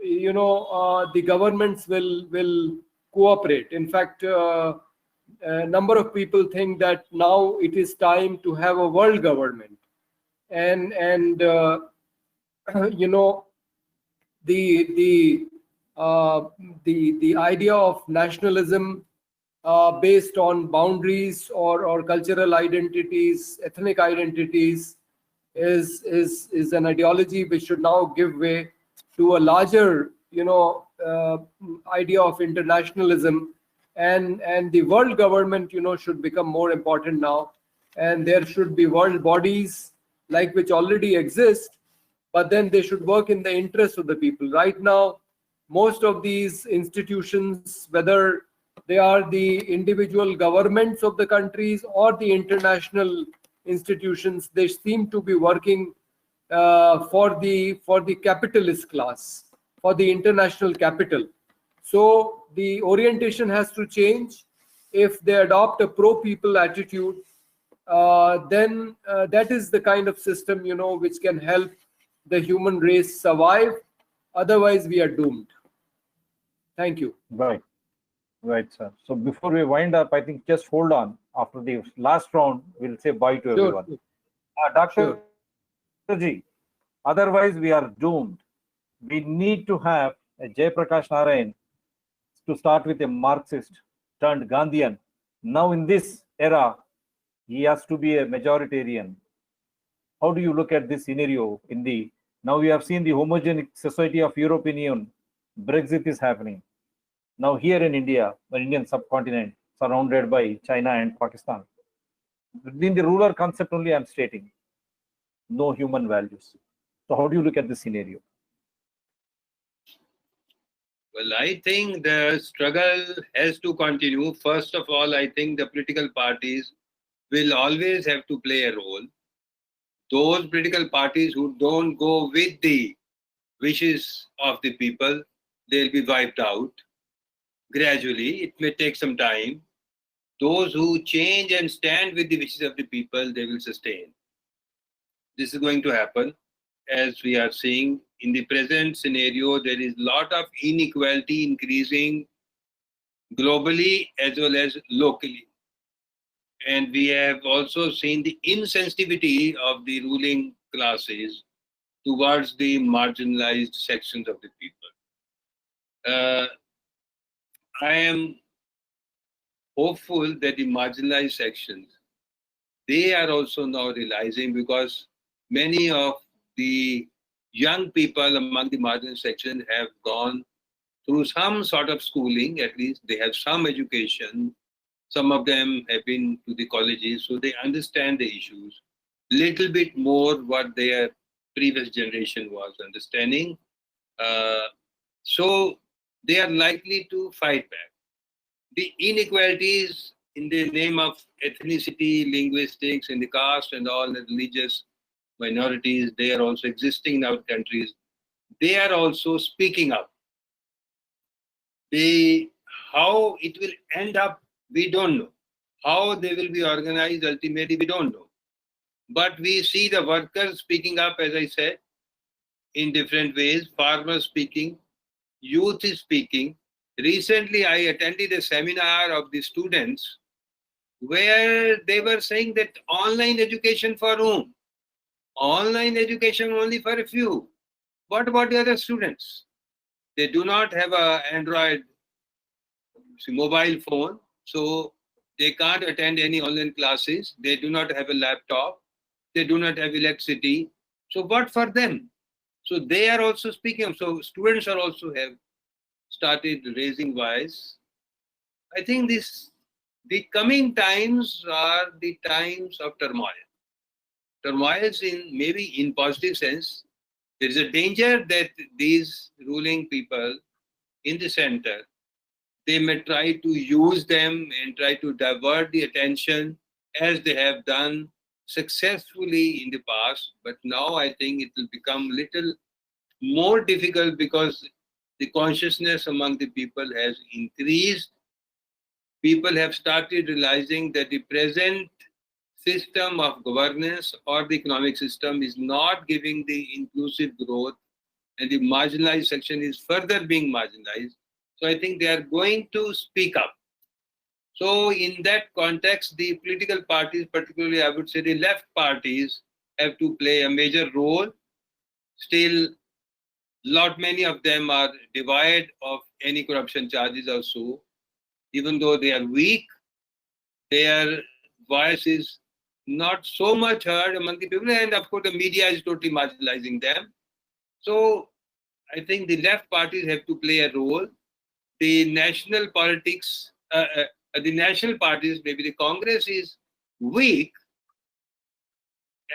the governments will cooperate. In fact, a number of people think that now it is time to have a world government, and the idea of nationalism based on boundaries or cultural identities, ethnic identities, is an ideology which should now give way to a larger idea of internationalism, and the world government should become more important now, and there should be world bodies like which already exist, but then they should work in the interest of the people. Right now, most of these institutions, whether they are the individual governments of the countries or the international institutions, they seem to be working for the capitalist class, for the international capital. So the orientation has to change. If they adopt a pro-people attitude, then that is the kind of system which can help the human race survive. Otherwise, we are doomed. Thank you. Right, sir. So before we wind up, I think just hold on. After the last round, we'll say bye to everyone. Dr. Ji, otherwise we are doomed. We need to have a Jayaprakash Narayan to start with, a Marxist turned Gandhian. Now in this era, he has to be a majoritarian. How do you look at this scenario? Now we have seen the homogenic society of European Union. Brexit is happening. Now here in India, the Indian subcontinent, surrounded by China and Pakistan. In the ruler concept only, I'm stating, no human values. So how do you look at this scenario? Well, I think the struggle has to continue. First of all, I think the political parties will always have to play a role. Those political parties who don't go with the wishes of the people, they'll be wiped out. Gradually, it may take some time. Those who change and stand with the wishes of the people, they will sustain. This is going to happen. As we are seeing in the present scenario, there is a lot of inequality increasing globally as well as locally. And we have also seen the insensitivity of the ruling classes towards the marginalized sections of the people. I am hopeful that the marginalized sections, they are also now realizing, because many of the young people among the marginalized section have gone through some sort of schooling, at least they have some education. Some of them have been to the colleges, so they understand the issues little bit more what their previous generation was understanding. So they are likely to fight back. The inequalities in the name of ethnicity, linguistics, in the caste and all the religious minorities, they are also existing in our countries. They are also speaking up. How it will end up, we don't know. How they will be organized, ultimately, we don't know. But we see the workers speaking up, as I said, in different ways. Farmers speaking, youth is speaking. Recently, I attended a seminar of the students where they were saying that online education for whom? Online education only for a few. What about the other students? They do not have a Android mobile phone, so they can't attend any online classes. They do not have a laptop. They do not have electricity. So what for them? So they are also speaking. So students are also have started raising voice. I think the coming times are the times of turmoil. Turmoils in maybe in positive sense. There is a danger that these ruling people in the center, they may try to use them and try to divert the attention as they have done successfully in the past. But now I think it will become little more difficult because the consciousness among the people has increased. People have started realizing that the present system of governance or the economic system is not giving the inclusive growth, and the marginalized section is further being marginalized. So I think they are going to speak up. So in that context, the political parties, particularly I would say the left parties, have to play a major role. Still, many of them are devoid of any corruption charges or so. Even though they are weak, their voice is not so much heard among the people, and of course the media is totally marginalizing them. So I think the left parties have to play a role. The national politics, the national parties, maybe the Congress is weak,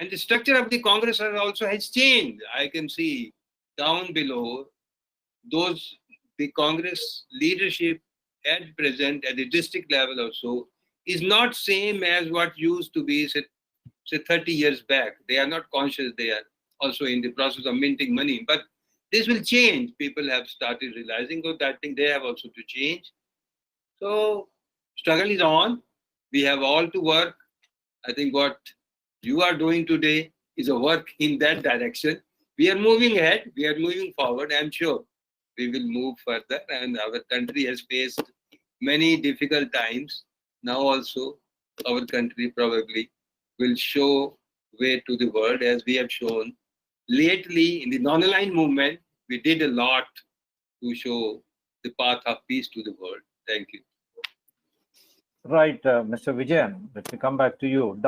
and the structure of the Congress has changed. I can see down below the Congress leadership at present at the district level also is not same as what used to be say 30 years back. They are not conscious. They are also in the process of minting money. But this will change. People have started realizing that thing. They have also to change. So struggle is on. We have all to work. I think what you are doing today is a work in that direction. We are moving ahead. We are moving forward. I'm sure we will move further. And our country has faced many difficult times. Now also, our country probably will show way to the world as we have shown. Lately, in the non-aligned movement, we did a lot to show the path of peace to the world. Thank you. Right, Mr. Vijayan, let me come back to you.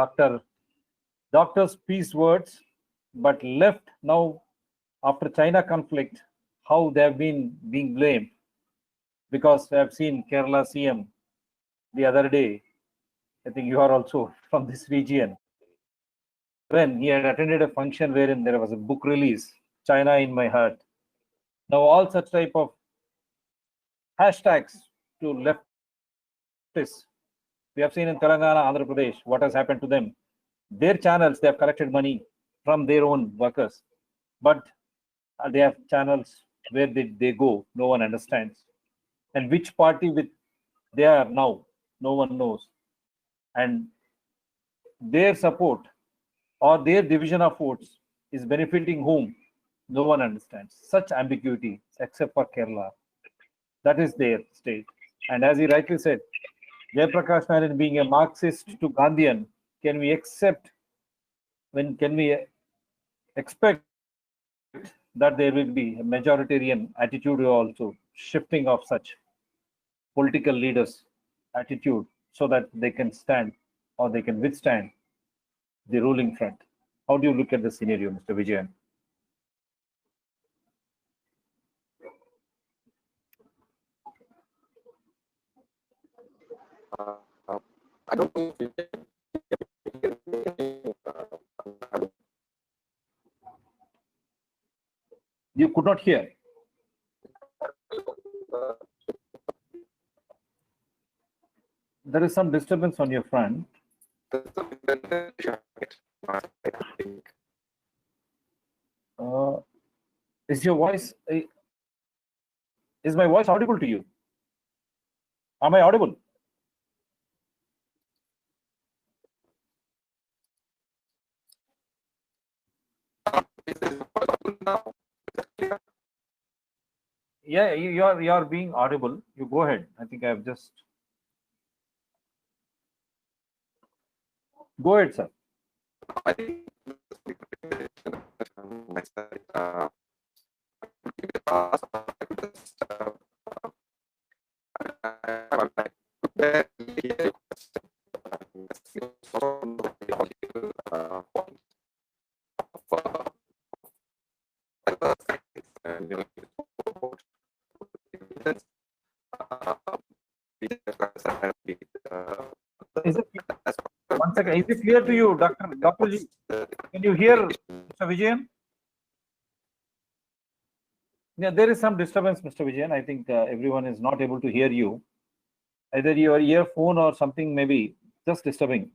Doctor's peace words, but left now after China conflict, how they have been being blamed. Because I have seen Kerala CM the other day, I think you are also from this region, when he had attended a function wherein there was a book release, China in My Heart. Now all such type of hashtags to leftists, we have seen in Telangana, Andhra Pradesh, what has happened to them. Their channels, they have collected money from their own workers, but they have channels where they go, no one understands. And which party with they are now, no one knows. And their support or their division of votes is benefiting whom? No one understands. Such ambiguity, except for Kerala. That is their state. And as he rightly said, Jayaprakash Naran being a Marxist to Gandhian, can we expect that there will be a majoritarian attitude also, shifting of such political leaders' attitude so that they can stand or they can withstand the ruling front? How do you look at the scenario, Mr. Vijayan? I don't know if you You could not hear. There is some disturbance on your front. Is your voice? Is my voice audible to you? Am I audible? Yeah, you are being audible. You go ahead. I think I have just. Go ahead, sir. I think my side, other sides. And, you know, Is it, one second, is it clear to you, Dr. G? Can you hear Mr. Vijayan? Yeah, there is some disturbance, Mr. Vijayan. I think everyone is not able to hear you. Either your earphone or something maybe just disturbing.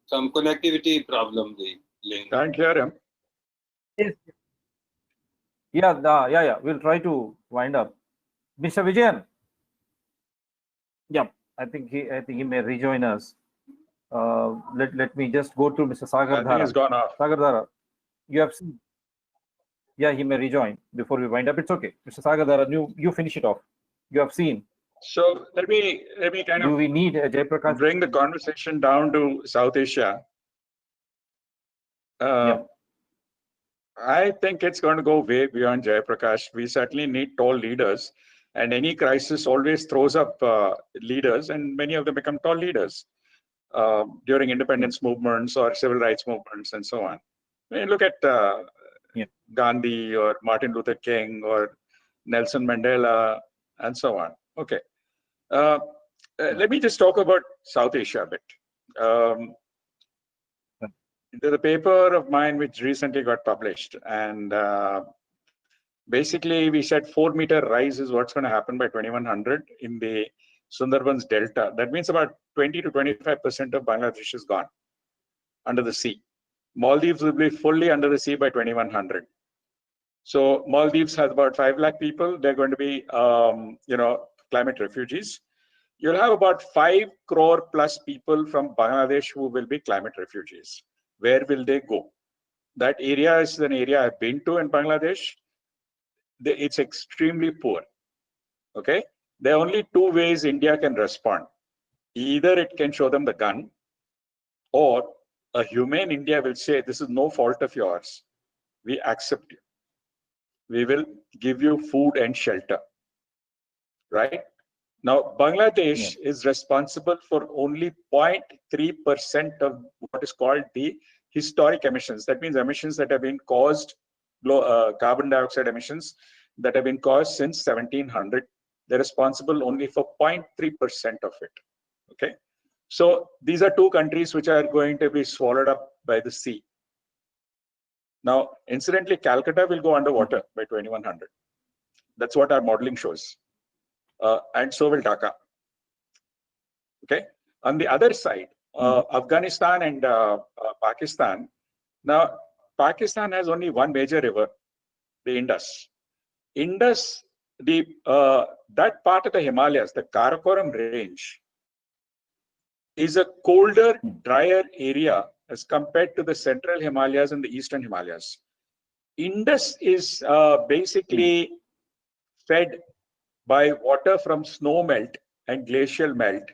Some connectivity problem, the link. Can't hear him. Yes. Yeah. We'll try to wind up. Mr. Vijayan. Yeah, I think he may rejoin us. Let me just go to Mr. Sagar I think he's Dhara. gone off. Sagar Dhara, you have seen. Yeah, he may rejoin before we wind up. It's okay. Mr. Sagar Dhara, you finish it off. You have seen. So let me kind Do of we need Jayaprakash? bring the conversation down to South Asia. Yeah. I think it's going to go way beyond Jayaprakash. We certainly need tall leaders, and any crisis always throws up leaders, and many of them become tall leaders during independence movements or civil rights movements and so on. I mean, look at Gandhi or Martin Luther King or Nelson Mandela and so on. Okay. Let me just talk about South Asia a bit. There's a paper of mine which recently got published, and basically we said 4-meter rise is what's going to happen by 2100 in the Sundarbans Delta. That means about 20 to 25% of Bangladesh is gone under the sea. Maldives will be fully under the sea by 2100. So Maldives has about 5 lakh people. They're going to be, climate refugees. You'll have about 5 crore plus people from Bangladesh who will be climate refugees. Where will they go? That area is an area I've been to in Bangladesh. It's extremely poor. Okay, there are only 2 ways India can respond. Either it can show them the gun, or a humane India will say, this is no fault of yours. We accept you. We will give you food and shelter. Right? Now, Bangladesh is responsible for only 0.3% of what is called the historic emissions. That means emissions that have been caused, carbon dioxide emissions that have been caused since 1700. They're responsible only for 0.3% of it. Okay. So these are 2 countries which are going to be swallowed up by the sea. Now, incidentally, Calcutta will go underwater by 2100. That's what our modeling shows. And so will Dhaka. Okay. On the other side, Afghanistan and Pakistan. Now, Pakistan has only one major river, the Indus. Indus, that part of the Himalayas, the Karakoram range, is a colder, drier area as compared to the central Himalayas and the eastern Himalayas. Indus is basically fed by water from snow melt and glacial melt.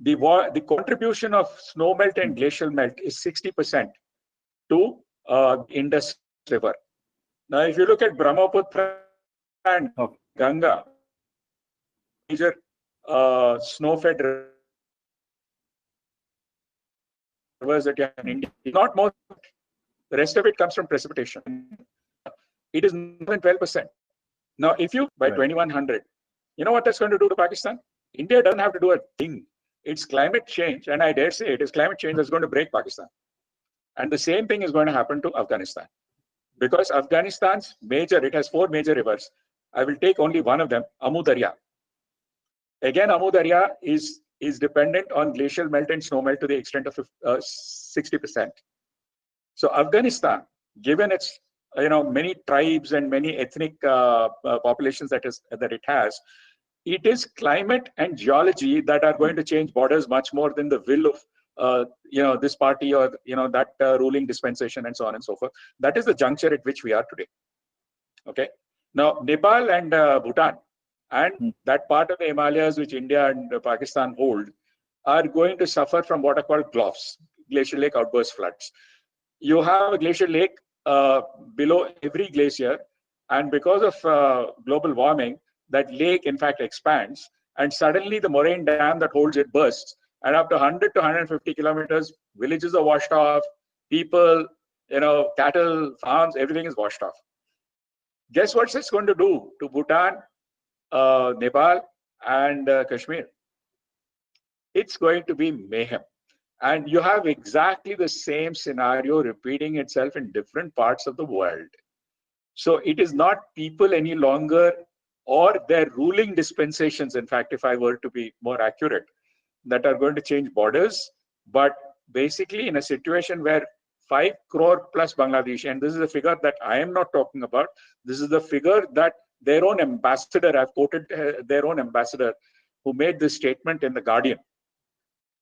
The contribution of snow melt and glacial melt is 60% to Indus River. Now, if you look at Brahmaputra and Ganga, major snow-fed rivers that you have in India, not most. The rest of it comes from precipitation. It is more than 12%. Now, if you, by 2100, you know what that's going to do to Pakistan? India doesn't have to do a thing. It's climate change, and I dare say it is climate change that's going to break Pakistan. And the same thing is going to happen to Afghanistan. Because Afghanistan's it has 4 major rivers. I will take only one of them, Amu Darya. Again, Amu Darya is dependent on glacial melt and snow melt to the extent of 60%. So Afghanistan, given its many tribes and many ethnic populations that it has, it is climate and geology that are going to change borders much more than the will of this party or that ruling dispensation and so on and so forth. That is the juncture at which we are today. Okay. Now Nepal and Bhutan and that part of the Himalayas which India and Pakistan hold are going to suffer from what are called GLOFs, glacial lake outburst floods. You have a glacial lake below every glacier, and because of global warming, that lake in fact expands, and suddenly the moraine dam that holds it bursts, and up to 100 to 150 kilometers, villages are washed off, people, cattle farms, everything is washed off. Guess what it's going to do to Bhutan, Nepal, and Kashmir? It's going to be mayhem. And you have exactly the same scenario repeating itself in different parts of the world. So it is not people any longer or their ruling dispensations, in fact, if I were to be more accurate, that are going to change borders. But basically in a situation where 5 crore plus Bangladeshi, and this is a figure that I am not talking about, this is the figure that their own ambassador, I've quoted their own ambassador who made this statement in The Guardian,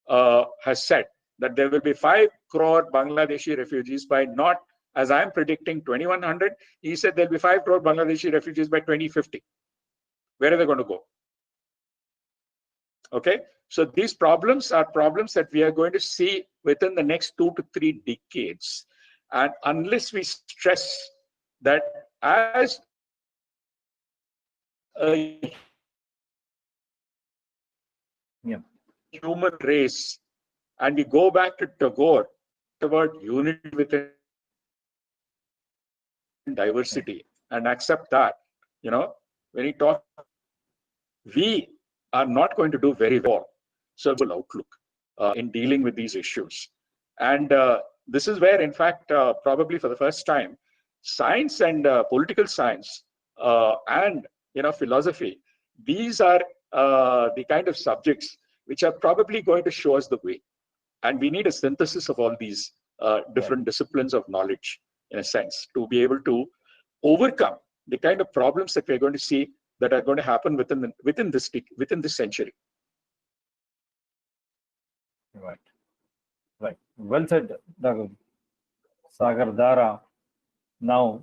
has said that there will be 5 crore Bangladeshi refugees by not, as I'm predicting, 2100. He said there'll be 5 crore Bangladeshi refugees by 2050. Where are they going to go? Okay, so these problems are problems that we are going to see within the next 2 to 3 decades. And unless we stress that as a human race, and we go back to Tagore, about unity within diversity, and accept that, when he talks, we are not going to do very well. So, outlook in dealing with these issues. And this is where, in fact, probably for the first time, science and political science and philosophy, these are the kind of subjects which are probably going to show us the way. And we need a synthesis of all these different disciplines of knowledge, in a sense, to be able to overcome the kind of problems that we're going to see that are going to happen within this century. Right. Well said, Dr. Sagar Dara. Now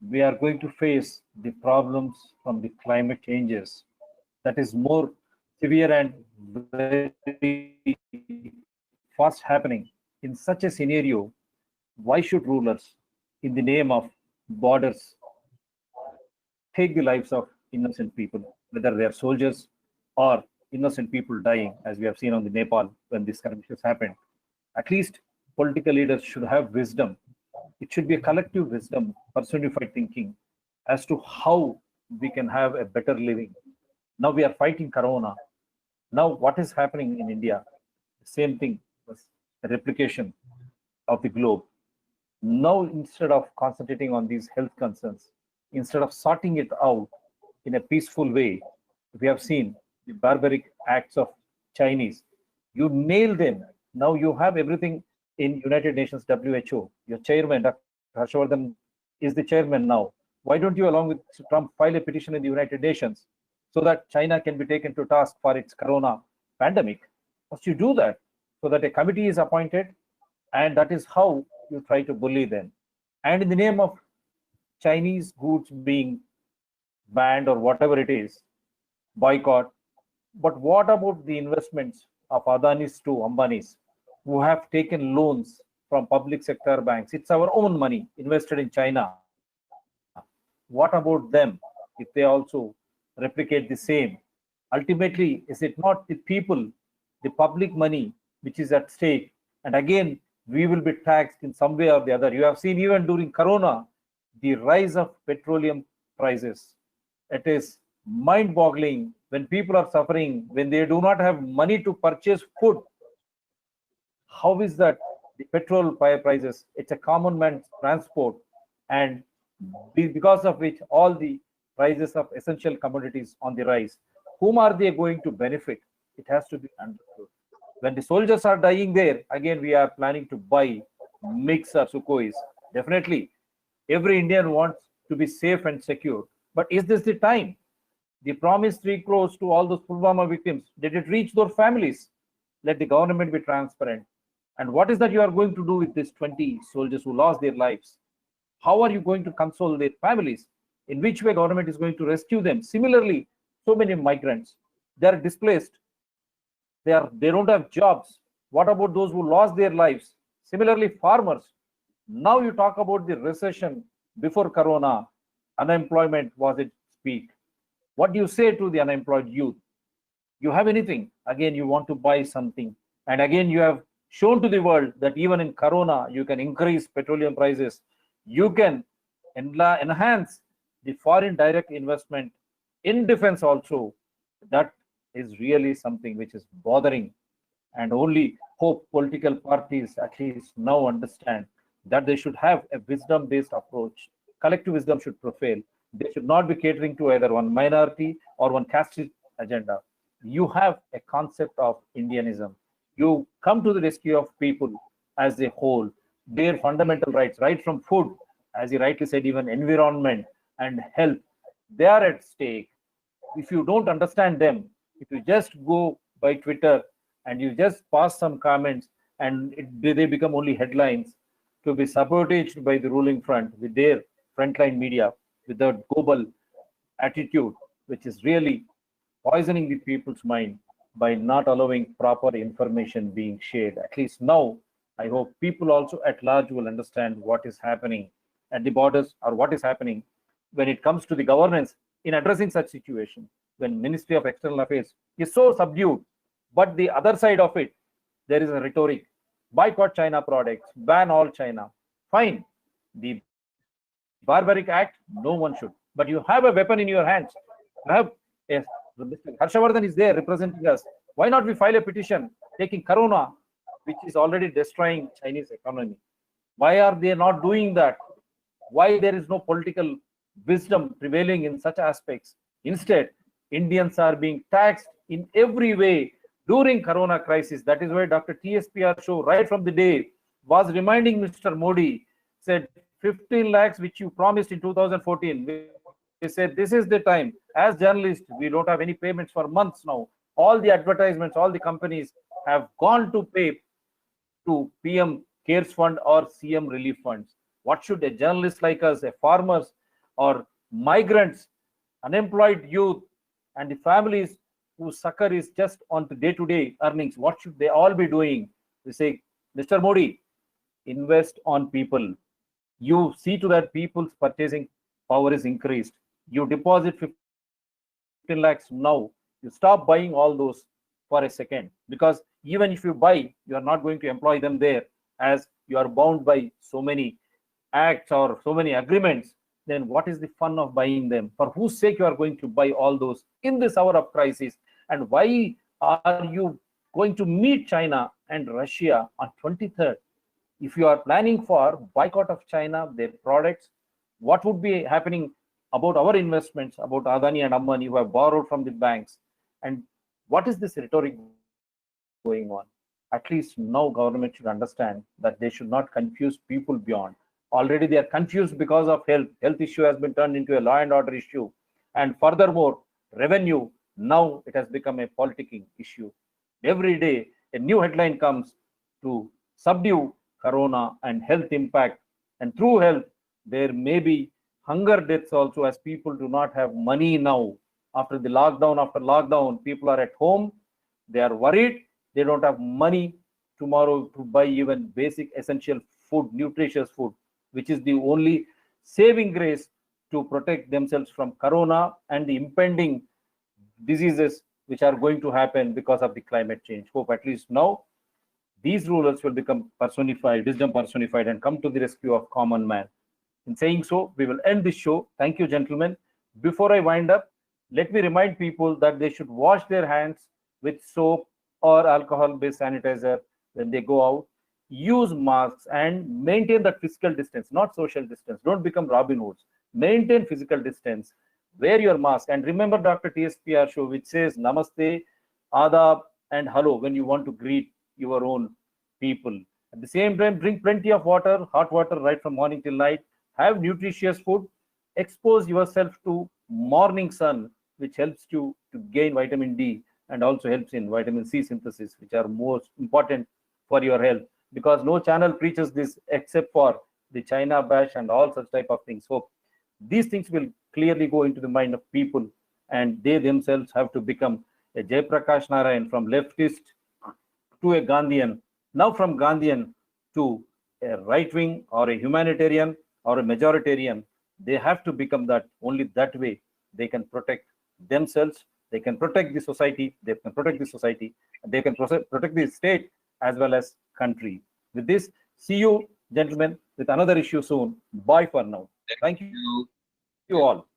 we are going to face the problems from the climate changes that is more severe and very fast happening. In such a scenario, why should rulers, in the name of borders, take the lives of innocent people, whether they are soldiers or innocent people dying, as we have seen on the Nepal when these skirmishes happened? At least political leaders should have wisdom. It should be a collective wisdom, personified thinking as to how we can have a better living. Now we are fighting Corona. Now what is happening in India? The same thing was a replication of the globe. Now, instead of concentrating on these health concerns, instead of sorting it out in a peaceful way, we have seen the barbaric acts of Chinese. You nail them. Now you have everything in United Nations WHO. Your chairman, Dr. Harshvardhan, is the chairman now. Why don't you, along with Trump, file a petition in the United Nations so that China can be taken to task for its Corona pandemic? Must you do that so that a committee is appointed, and that is how you try to bully them. And in the name of Chinese goods being banned or whatever it is, boycott. But what about the investments of Adanis to Ambanis, who have taken loans from public sector banks? It's our own money invested in China. What about them if they also replicate the same? Ultimately, is it not the people, the public money, which is at stake? And again, we will be taxed in some way or the other. You have seen even during Corona, the rise of petroleum prices. It is mind-boggling when people are suffering, when they do not have money to purchase food. How is that? The petrol prices, it's a common man's transport, and because of which all the prices of essential commodities on the rise. Whom are they going to benefit? It has to be understood. When the soldiers are dying there, again we are planning to buy MiGs or Sukhois. Definitely, every Indian wants to be safe and secure. But is this the time? The promised 3 crores to all those Pulwama victims, did it reach their families? Let the government be transparent. And what is that you are going to do with these 20 soldiers who lost their lives? How are you going to console their families? In which way government is going to rescue them? Similarly, so many migrants, they are displaced. They don't have jobs. What about those who lost their lives? Similarly, farmers. Now you talk about the recession before Corona, unemployment was at peak. What do you say to the unemployed youth? You have anything? Again, you want to buy something. And again, you have shown to the world that even in Corona, you can increase petroleum prices. You can enhance the foreign direct investment in defense also. That is really something which is bothering, and only hope political parties at least now understand that they should have a wisdom-based approach. Collective wisdom should prevail. They should not be catering to either one minority or one caste agenda. You have a concept of Indianism. You come to the rescue of people as a whole, their fundamental rights, right from food, as you rightly said, even environment and health, they are at stake. If you don't understand them, if you just go by Twitter and you just pass some comments and they become only headlines to be sabotaged by the ruling front with their frontline media, with the global attitude, which is really poisoning the people's mind by not allowing proper information being shared. At least now, I hope people also at large will understand what is happening at the borders, or what is happening when it comes to the governance in addressing such situation, when Ministry of External Affairs is so subdued. But the other side of it, there is a rhetoric: boycott China products, ban all China. Fine. The barbaric act, no one should. But you have a weapon in your hands. You have a, Mr. Harshavardhan is there representing us. Why not we file a petition taking Corona, which is already destroying Chinese economy? Why are they not doing that? Why there is no political wisdom prevailing in such aspects? Instead, Indians are being taxed in every way during Corona crisis. That is why Dr. TSPR show right from the day was reminding Mr. Modi, said 15 lakhs which you promised in 2014. We said this is the time. As journalists, we don't have any payments for months now. All the advertisements, all the companies have gone to pay to PM CARES Fund or CM relief funds. What should a journalist like us, a farmers or migrants, unemployed youth, and the families whose succor is just on the day-to-day earnings, what should they all be doing? We say, Mr. Modi, invest on people. You see to that people's purchasing power is increased. You deposit 15 lakhs now. You stop buying all those for a second, because even if you buy, you are not going to employ them there, as you are bound by so many acts or so many agreements. Then what is the fun of buying them? For whose sake you are going to buy all those in this hour of crisis? And why are you going to meet China and Russia on 23rd? If you are planning for boycott of China, their products, what would be happening about our investments, about Adani and Ambani who have borrowed from the banks? And what is this rhetoric going on? At least now government should understand that they should not confuse people beyond. Already they are confused because of health. Health issue has been turned into a law and order issue. And furthermore, revenue, now it has become a politicking issue. Every day, a new headline comes to subdue Corona and health impact. And through health, there may be hunger deaths also, as people do not have money now. After the lockdown, people are at home. They are worried. They don't have money tomorrow to buy even basic essential food, nutritious food, which is the only saving grace to protect themselves from Corona and the impending diseases which are going to happen because of the climate change. Hope at least now these rulers will become personified, wisdom personified, and come to the rescue of common man. In saying so, we will end this show. Thank you, gentlemen. Before I wind up, let me remind people that they should wash their hands with soap or alcohol-based sanitizer when they go out. Use masks and maintain that physical distance, not social distance. Don't become Robin Hoods. Maintain physical distance. Wear your mask. And remember Dr. TSPR show, which says namaste, adab, and hello when you want to greet your own people. At the same time, drink plenty of water, hot water right from morning till night. Have nutritious food. Expose yourself to morning sun, which helps you to gain vitamin D and also helps in vitamin C synthesis, which are most important for your health, because no channel preaches this except for the China bash and all such type of things. So these things will clearly go into the mind of people, and they themselves have to become a Jayaprakash Narayan, from leftist to a Gandhian, now from Gandhian to a right-wing or a humanitarian or a majoritarian. They have to become that. Only that way they can protect themselves, they can protect the society, they can protect the society, they can protect the state as well as country. With this, see you, gentlemen, with another issue soon. Bye for now. Thank you all.